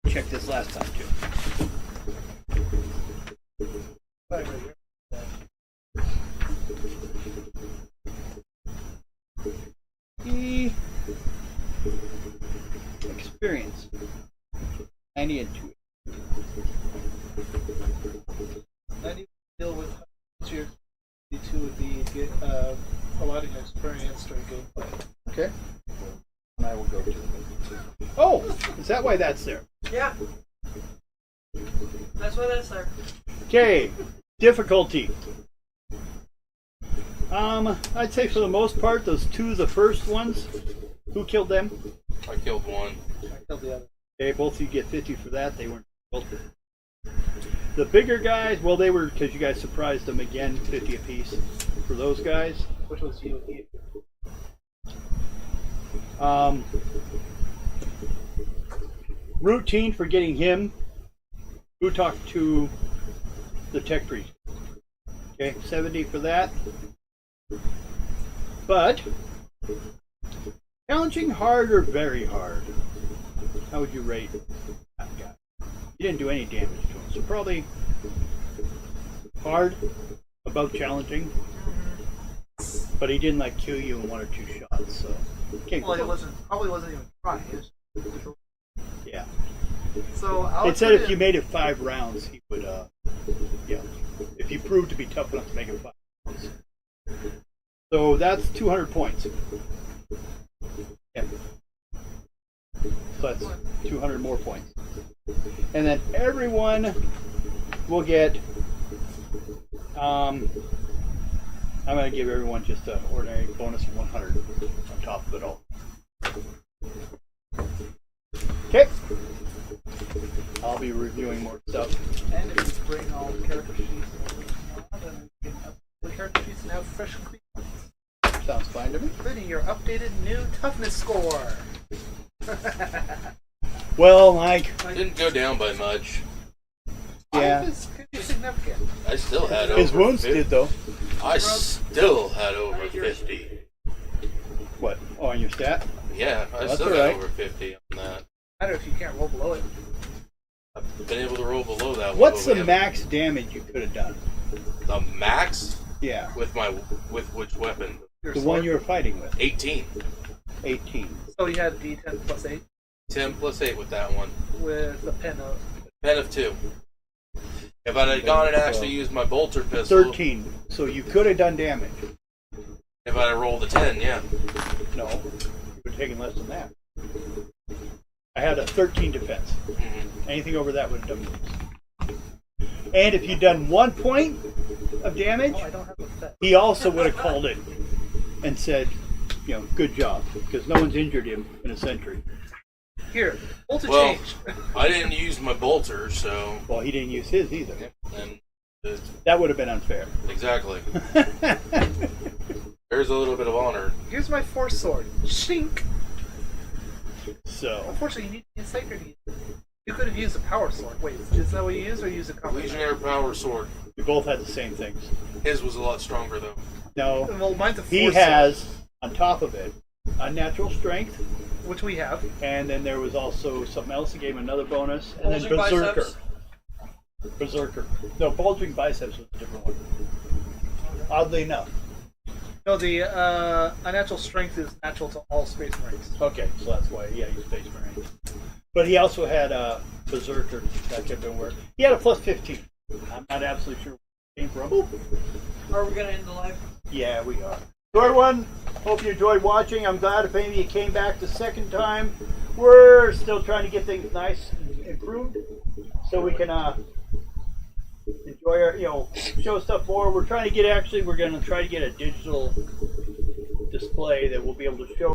Check this last time too. Right here. E experience. 90 and 2. I need to deal with tier 2 would be get a lot of experience during gameplay. Okay. And I will go to. Oh, is that why that's there? Yeah. That's what that's there. Okay, difficulty. I'd say for the most part, those two, the first ones, who killed them? I killed one. I killed the other. Okay, both of you get 50 for that. They weren't killed. The bigger guys, well, they were, because you guys surprised them again, 50 apiece for those guys. Which was you? Routine for getting him. Who talked to the tech priest? Okay, 70 for that. But challenging hard or very hard? How would you rate that guy? You didn't do any damage to him, so probably hard, above challenging. But he didn't like kill you in 1 or 2 shots, so can't Well, go. it probably wasn't even trying. It was Yeah. so I'll It said put if you made it 5 rounds, he would, yeah. If you proved to be tough enough to make it 5 rounds. So that's 200 points. Yeah. So that's 200 more points. And then everyone will get, I'm going to give everyone just an ordinary bonus of 100 on top of it all. Okay. I'll be reviewing more stuff. And if you bring all the character sheets over, then we can update the character sheets and have fresh and clean ones. Sounds fine to me. Including your updated new toughness score. Well, Mike, Didn't go down by much. yeah. It's could be significant. I still had over His wounds 50. did, though. I still had over 50. What? Oh, on your stat? Yeah, I That's still all got right. over 50 on that. I don't know if you can't roll below it. I've been able to roll below that. What's one, the but we max damage you could have done? haven't- The max Yeah. with which weapon? Your The sword. one you were fighting with. 18. 18. So you had D10 plus 8 10 plus 8 with that one. with a pen of. Pen of 2. If I'd have gone and actually used my bolter pistol, 13. So you could have done damage. if I'd have rolled a 10, yeah. No. You would have taken less than that. I had a 13 defense. Mm-hmm. Anything over that would have done worse. And if you'd done 1 point of damage, Oh, I don't have a set. he also would have called it and said, you know, good job. Because no one's injured him in a century. Here, voltage Well, change. I didn't use my bolter, so. Well, he didn't use his either. And That would have been unfair. exactly. There's a little bit of honor. Here's my force sword. Shink. So, Unfortunately, you need the encyclopedia. You could have used a power sword. Wait, is that what you used, or use a combination? Legionnaire power sword. we both had the same things. His was a lot stronger, though. No, Well, mine's a force he has, on top of it, unnatural strength, sword, which we have. and then there was also something else that gave him another bonus, and then Bulging Berserker. biceps. Berserker. No, bulging biceps was a different one. Oddly enough. No, the unnatural strength is natural to all space marines. Okay, so that's why, yeah, he's Space Marine. But he also had a Berserker that kept him where he had a plus 15. I'm not absolutely sure where it came from. Are we gonna end the live? Yeah, we are. So everyone, hope you enjoyed watching. I'm glad if any of you came back the second time. We're still trying to get things nice and improved so we can enjoy our, show stuff more. We're trying to get, we're going to try to get a digital display that we'll be able to show